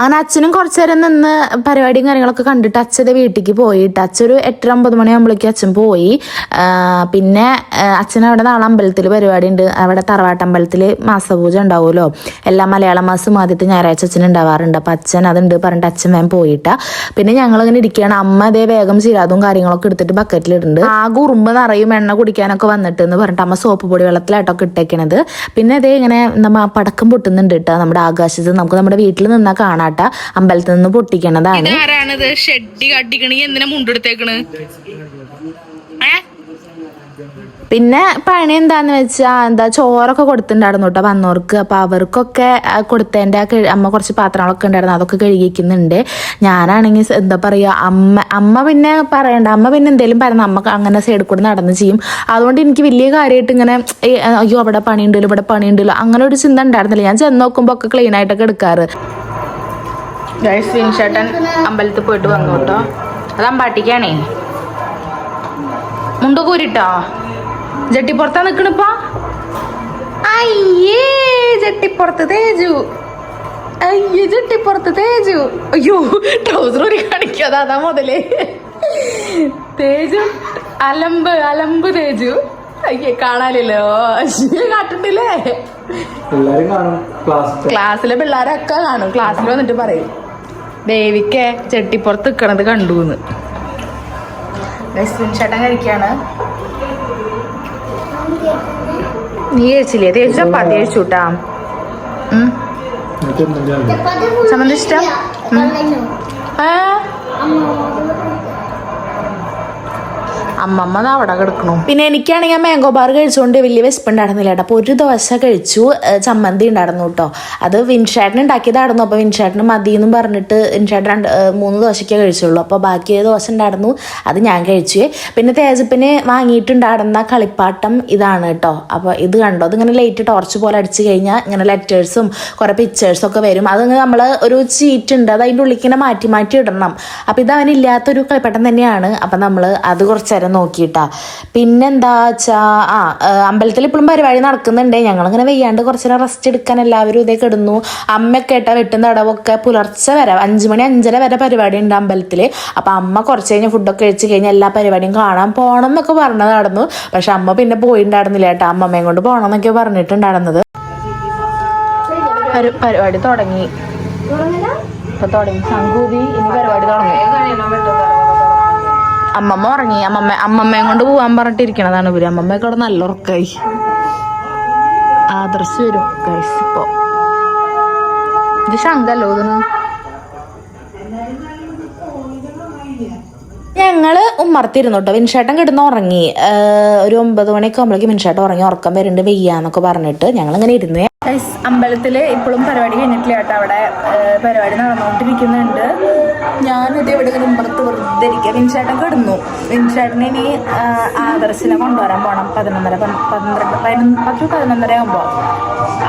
അങ്ങനെ അച്ഛനും കുറച്ചു നേരം നിന്ന് പരിപാടിയും കാര്യങ്ങളൊക്കെ കണ്ടിട്ട് അച്ഛൻ്റെ വീട്ടിലേക്ക് പോയിട്ട് അച്ഛൻ ഒരു 8-9 മണിയാകുമ്പോഴേക്കും അച്ഛൻ പോയി. പിന്നെ അച്ഛൻ അവിടെ നാളെ അമ്പലത്തിൽ പരിപാടി ഉണ്ട്. അവിടെ തറവാട്ടമ്പലത്തിൽ മാസപൂജ ഉണ്ടാവുമല്ലോ, എല്ലാ മലയാള മാസം ആദ്യത്തെ ഞായറാഴ്ച അച്ഛൻ ഉണ്ടാവാറുണ്ട്. അപ്പം അച്ഛൻ അതുണ്ട് പറഞ്ഞിട്ട് അച്ഛൻ വേഗം പോയിട്ടാ. പിന്നെ ഞങ്ങളിങ്ങനെ ഇരിക്കുകയാണ്. അമ്മ അതേ വേഗം ചിരാതും കാര്യങ്ങളൊക്കെ എടുത്തിട്ട് ബക്കറ്റിലിടുന്നുണ്ട്. ആകെ ഉറുമ്പ് നിറയും എണ്ണ കുടിക്കാനൊക്കെ വന്നിട്ട് എന്ന് പറഞ്ഞിട്ട് അമ്മ സോപ്പ് പൊടി വെള്ളത്തിലായിട്ടൊക്കെ ഇട്ടേക്കണത്. പിന്നെ അതേ ഇങ്ങനെ പടക്കം പൊട്ടുന്നുണ്ട് കേട്ടോ നമ്മുടെ ആകാശത്ത്. നമുക്ക് നമ്മുടെ വീട്ടിൽ നിന്നാൽ കാണാം ആട്ടാ, അമ്പലത്തിൽ നിന്ന് പൊട്ടിക്കണതാണ്. ആരാണിത് ഷെഡി കട്ടിക്കണി എന്തിനാ മുണ്ടെടുത്തേക്കണ്? പിന്നെ പണി എന്താന്ന് വെച്ചാൽ ചോറൊക്കെ കൊടുത്തിട്ടുണ്ടായിരുന്നു കേട്ടോ വന്നവർക്ക്. അപ്പോൾ അവർക്കൊക്കെ കൊടുത്തതിൻ്റെ അമ്മ കുറച്ച് പാത്രങ്ങളൊക്കെ ഉണ്ടായിരുന്നു, അതൊക്കെ കഴുകിക്കുന്നുണ്ട്. ഞാനാണെങ്കിൽ എന്താ പറയുക, അമ്മ പിന്നെ പറയണ്ട, അമ്മ പിന്നെ എന്തെങ്കിലും പറയുന്ന അമ്മ അങ്ങനെ സൈഡിൽ കൂടെ നടന്ന് ചെയ്യും. അതുകൊണ്ട് എനിക്ക് വലിയ കാര്യമായിട്ട് ഇങ്ങനെ അയ്യോ അവിടെ പണിയുണ്ടല്ലോ ഇവിടെ പണിയുണ്ടല്ലോ അങ്ങനെ ഒരു ചിന്ത ഉണ്ടായിരുന്നില്ല. ഞാൻ ചെന്ന് നോക്കുമ്പോൾ ഒക്കെ ക്ലീൻ ആയിട്ടൊക്കെ എടുക്കാറ്. ചേട്ടൻ അമ്പലത്തിൽ പോയിട്ട് വന്നു കേട്ടോ. അത് അമ്പാട്ടിക്കാണേ. മുണ്ടൊക്കെ ഊരിട്ടോ? ജട്ടിപ്പുറത്താ നിക്കണിപ്പോ? അയ്യേ ജട്ടിപ്പുറത്ത് തേജു, അയ്യോ ജട്ടിപ്പുറത്ത് തേജു. അയ്യോ ട്രൗസർ ഒരു കാണിക്കാതെ അതാ മുതലേ. തേജു അലമ്പ് തേജു. അയ്യേ കാണാനില്ലോ, കാട്ടുണ്ടില്ലേ? ക്ലാസ്സിലെ പിള്ളേരൊക്കെ കാണും. ക്ലാസ്സിൽ വന്നിട്ട് പറയും ദേവിക്ക് ചെട്ടിപ്പുറത്ത് നിക്കണത് കണ്ടുന്ന്. ചേട്ടൻ കഴിക്കാണ്. നീ കഴിച്ചില്ലേ? തേച്ച് ചപ്പാത്തി കഴിച്ചു കൂട്ടാ. ചമ്മന്തി ഇഷ്ടം? അമ്മമ്മ അവിടെ കിടക്കണു. പിന്നെ എനിക്കാണെങ്കിൽ മാംഗോ ബാർ കഴിച്ചുകൊണ്ട് വലിയ വിശപ്പുണ്ടായിരുന്നില്ല കേട്ടോ. അപ്പോൾ ഒരു ദോശ കഴിച്ചു, ചമ്മന്തി ഉണ്ടായിരുന്നു കേട്ടോ. അത് വിൻഷേട്ടൻ ഉണ്ടാക്കിയതായിരുന്നു. അപ്പോൾ വിൻഷേട്ടന് മതി എന്നും പറഞ്ഞിട്ട് വിൻഷേട്ടൻ 3 ദോശയ്ക്കേ കഴിച്ചുള്ളൂ. അപ്പോൾ ബാക്കി ദോശ ഉണ്ടായിരുന്നു, അത് ഞാൻ കഴിച്ചു. പിന്നെ തേജപ്പിന് വാങ്ങിയിട്ടുണ്ടായിരുന്ന കളിപ്പാട്ടം ഇതാണ് കേട്ടോ. അപ്പോൾ ഇത് കണ്ടോ, അതിങ്ങനെ ലൈറ്റ് ടോർച്ച് പോലെ അടിച്ചു കഴിഞ്ഞാൽ ഇങ്ങനെ ലെറ്റേഴ്സും കുറേ പിക്ചേഴ്സും ഒക്കെ വരും. അത് നമ്മൾ ഒരു ചീറ്റ് ഉണ്ട്, അത് അതിൻ്റെ ഉള്ളിൽ ഇങ്ങനെ മാറ്റി ഇടണം. അപ്പോൾ ഇത് അവനില്ലാത്തൊരു കളിപ്പാട്ടം തന്നെയാണ്. അപ്പം നമ്മൾ അത് കുറച്ച് നേരം നോക്കിയിട്ടാ. പിന്നെന്താ വെച്ചാ അമ്പലത്തിൽ ഇപ്പോഴും പരിപാടി നടക്കുന്നുണ്ട്. ഞങ്ങളിങ്ങനെ വെയ്യാണ്ട് കുറച്ച് നേരം റെസ്റ്റ് എടുക്കാൻ എല്ലാവരും ഇതേ കിടന്നു. അമ്മയൊക്കെ ഏട്ടാ വെട്ടുന്ന തടവൊക്കെ പുലർച്ചെ വരെ 5 മണി 5:30 വരെ പരിപാടി ഉണ്ട് അമ്പലത്തിൽ. അപ്പം അമ്മ കുറച്ച് കഴിഞ്ഞ് ഫുഡൊക്കെ കഴിച്ച് കഴിഞ്ഞാൽ എല്ലാ പരിപാടിയും കാണാൻ പോകണം എന്നൊക്കെ പറഞ്ഞതായിരുന്നു. പക്ഷെ അമ്മ പിന്നെ പോയിട്ടുണ്ടായിരുന്നില്ല കേട്ടോ. അമ്മമ്മയും കൊണ്ട് പോകണം എന്നൊക്കെ പറഞ്ഞിട്ടുണ്ടായിരുന്നത്. പരിപാടി തുടങ്ങി, ഇപ്പൊ തുടങ്ങി സംഗൂതി. ഇനി പരിപാടി തുടങ്ങി. അമ്മമ്മ ഉറങ്ങി. അമ്മമ്മയും കൊണ്ട് പോവാൻ പറഞ്ഞിട്ടിരിക്കണതാണ് ഇവര്. അമ്മമ്മയൊക്കെ അവിടെ നല്ല ഉറക്കായി. ആദർശ് വരും ഗൈസ്. ഇപ്പൊ ഇത് ശങ്കല്ലോ ഇതിന്. ഞങ്ങള് ഉമ്മർത്തിരുന്നു കേട്ടോ. വിൻഷേട്ടൻ കിടന്ന് ഉറങ്ങി. ഒരു 9 മണിയൊക്കെ ആകുമ്പോഴേക്കും വിൻഷേട്ടൻ ഉറങ്ങി. ഉറക്കം വരുന്നുണ്ട് വെയ്യാന്നൊക്കെ പറഞ്ഞിട്ട് ഞങ്ങളിങ്ങനെ ഇരുന്ന്. അമ്പലത്തിൽ ഇപ്പോഴും പരിപാടി കഴിഞ്ഞിട്ടില്ല കേട്ടോ. അവിടെ പരിപാടി നടന്നുകൊണ്ടിരിക്കുന്നുണ്ട്. ഞാനിത് ഇവിടെ ഉമ്മർത്ത് വെറുതെ ഇരിക്കുക. വിൻഷേട്ടൻ കിടന്നു. വിൻഷേട്ടന് ഇനി ആദർശിനെ കൊണ്ടുവരാൻ പോകണം 11:30 ആകുമ്പോൾ.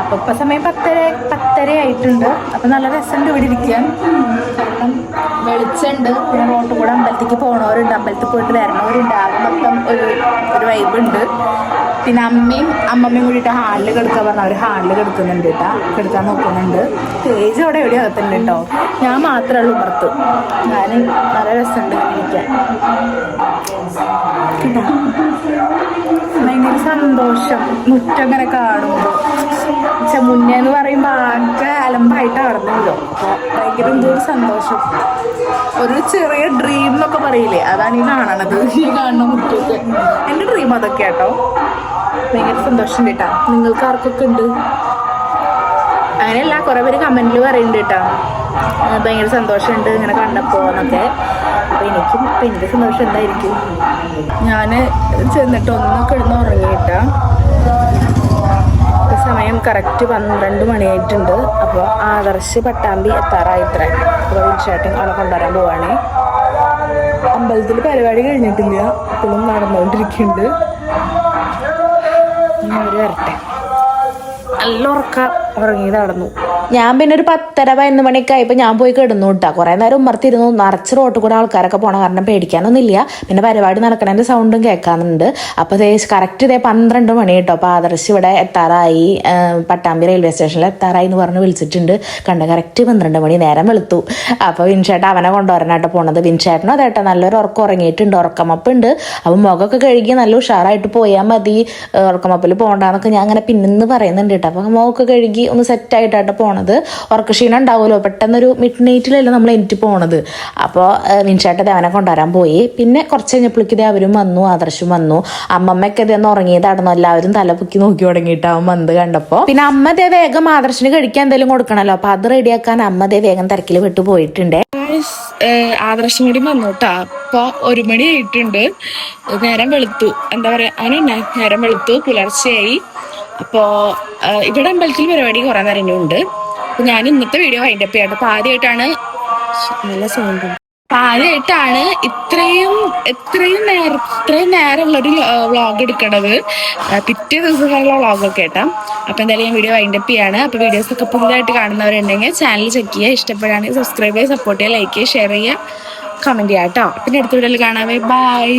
അപ്പോൾ ഇപ്പം സമയം 10:30 ആയിട്ടുണ്ട്. അപ്പം നല്ല രസമുണ്ട് ഇവിടെ ഇരിക്കാൻ. കാരണം വെളിച്ചുണ്ട്. പിന്നെ റോട്ട് കൂടെ അമ്പലത്തേക്ക് പോകണവരുണ്ട്, അമ്പലത്തിൽ പോയിട്ട് വരണവരുണ്ട്. ആകെ മൊത്തം ഒരു വൈബുണ്ട്. പിന്നെ അമ്മമ്മയും കൂടിയിട്ട് ഹാളിൽ കിടക്കാൻ പറഞ്ഞാൽ അവർ ഹാളിൽ കിടക്കുന്നുണ്ട് കേട്ടോ. കിടക്കാൻ നോക്കുന്നുണ്ട്. സ്റ്റേജ് അവിടെ എവിടെ അകത്തുണ്ട് കേട്ടോ. ഞാൻ മാത്രമേ ഉള്ളൂ പുറത്ത്. ഞാൻ നല്ല രസമുണ്ട് ഇരിക്കാൻ. ഭയങ്കര സന്തോഷം മുറ്റങ്ങനെ കാണുമ്പോൾ. പക്ഷെ മുന്നേ എന്ന് പറയുമ്പോൾ ആകെ അലമ്പായിട്ട് നടന്നല്ലോ. അപ്പോൾ ഭയങ്കര എന്തോ ഒരു സന്തോഷം, ഒരു ചെറിയ ഡ്രീം എന്നൊക്കെ പറയില്ലേ, അതാണ് ഈ കാണണത്. ഈ കാണുന്ന മുറ്റൊക്കെ എൻ്റെ ഡ്രീം അതൊക്കെ കേട്ടോ. ഭയങ്കര സന്തോഷം കേട്ടോ. നിങ്ങൾക്ക് ആർക്കൊക്കെ ഉണ്ട്? അങ്ങനെയല്ല, കുറേ പേര് കമൻറ്റിൽ പറയുന്നുണ്ട് കേട്ടോ, ഭയങ്കര സന്തോഷമുണ്ട് ഇങ്ങനെ കണ്ടപ്പോൾ എന്നൊക്കെ. അപ്പോൾ എനിക്ക് സന്തോഷം എന്തായിരിക്കും. ഞാൻ ചെന്നിട്ട് ഒന്ന് കിടന്ന് ഉറങ്ങിയിട്ടാ. സമയം കറക്റ്റ് 12 മണിയായിട്ടുണ്ട്. അപ്പോൾ ആദർശ് പട്ടാമ്പി എത്താറായിത്രേ. അപ്പോൾ വിൻഷേട്ടൻ അവളെ കൊണ്ടുവരാൻ പോവാണേ. അമ്പലത്തിൽ പരിപാടി കഴിഞ്ഞിട്ടില്ല, ഇപ്പോഴും നടന്നുകൊണ്ടിരിക്കുന്നുണ്ട്. ഇനി അവർ വരട്ടെ. നല്ല ഉറങ്ങി നടന്നു. ഞാൻ പിന്നെ ഒരു 10:30-11 മണിയൊക്കെ ആയപ്പോൾ ഞാൻ പോയി കിടന്നു കേട്ടോ. കുറേ നേരം ഉമ്മർത്തിരുന്നു. നിറച്ച് റോട്ടിൽ കൂടെ ആൾക്കാരൊക്കെ പോകണം, കാരണം പേടിക്കാനൊന്നുമില്ല. പിന്നെ പരിപാടി നടക്കണതിൻ്റെ സൗണ്ടും കേൾക്കാനുണ്ട്. അപ്പോൾ കറക്റ്റ് 12 മണി കേട്ടോ. അപ്പോൾ ആദർശ് ഇവിടെ എത്താറായി, പട്ടാമ്പി റെയിൽവേ സ്റ്റേഷനിൽ എത്താറായി എന്ന് പറഞ്ഞ് വിളിച്ചിട്ടുണ്ട്. കറക്റ്റ് 12 മണി, നേരം വെളുത്തു. അപ്പോൾ വിൻഷേട്ടൻ അവനെ കൊണ്ടുവരാനായിട്ട് പോണത്. വിൻഷേട്ടനും അതേട്ടോ നല്ലൊരു ഉറക്കം ഉറങ്ങിയിട്ടുണ്ട്, ഉറക്കമപ്പുണ്ട്. അപ്പോൾ മുഖമൊക്കെ കഴുകി നല്ല ഉഷാറായിട്ട് പോയാൽ മതി, ഉറക്കമപ്പിൽ പോകണ്ടെന്നൊക്കെ ഞാൻ അങ്ങനെ പിന്നെന്ന് പറയുന്നുണ്ട് കേട്ടോ. അപ്പോൾ മുഖമൊക്കെ കഴുകി ഒന്ന് സെറ്റായിട്ടാണ് പോണത്. ഉറക്കക്ഷീണം ഉണ്ടാവുമല്ലോ, പെട്ടെന്നൊരു മിഡ് നൈറ്റിലല്ല നമ്മൾ എനിക്ക് പോണത്. അപ്പോൾ വിൻചേട്ടൻ ദേവനെ കൊണ്ടുവരാൻ പോയി. പിന്നെ കുറച്ച് കഴിഞ്ഞപ്പോഴേക്ക് അവരും വന്നു, ആദർശം വന്നു. അമ്മമ്മയൊക്കെ ഇതൊന്ന് ഉറങ്ങിയതായിരുന്നു. എല്ലാവരും തല പൊക്കി നോക്കി തുടങ്ങിയിട്ടാവും വന്ന് കണ്ടപ്പോൾ. പിന്നെ അമ്മ ദേ വേഗം ആദർശിന് കഴിക്കാൻ എന്തെങ്കിലും കൊടുക്കണമല്ലോ, അപ്പോൾ അത് റെഡിയാക്കാൻ അമ്മ ദേ വേഗം തിരക്കിൽ വിട്ടു പോയിട്ടുണ്ട്. ആദർശം കൂടി വന്നു കേട്ടോ. അപ്പൊ 1 മണി ആയിട്ടുണ്ട്. നേരം വെളുത്തു, എന്താ പറയാ, അങ്ങനെ നേരം വെളുത്തു, പുലർച്ചയായി. അപ്പോ ഇവിടെ അമ്പലത്തിൽ പരിപാടി കുറെ നേരം ഉണ്ട്. അപ്പൊ ഞാൻ ഇന്നത്തെ വീഡിയോ വൈൻഡപ്പ് ചെയ്യട്ടെ. അപ്പൊ ആദ്യമായിട്ടാണ് നല്ല സൗണ്ട്, ആദ്യമായിട്ടാണ് ഇത്രയും നേരമുള്ളൊരു വ്ളോഗ് എടുക്കണത്. പിറ്റേ ദിവസങ്ങളിലുള്ള വ്ളോഗൊക്കെ കേട്ടാ. അപ്പൊ എന്തായാലും ഞാൻ വീഡിയോ വൈൻഡപ്പ് ചെയ്യാണ്. അപ്പൊ വീഡിയോസ് ഒക്കെ പുതുതായിട്ട് കാണുന്നവരുണ്ടെങ്കിൽ ചാനൽ ചെക്ക് ചെയ്യുക, ഇഷ്ടപ്പെടുകയാണെങ്കിൽ സബ്സ്ക്രൈബ് ചെയ്യുക, സപ്പോർട്ട് ചെയ്യുക, ലൈക്ക് ചെയ്യുക, ഷെയർ ചെയ്യുക, കമന്റ് ചെയ്യുക കേട്ടോ. പിന്നെ അടുത്ത വീഡിയോയിൽ കാണാവേ. ബൈ.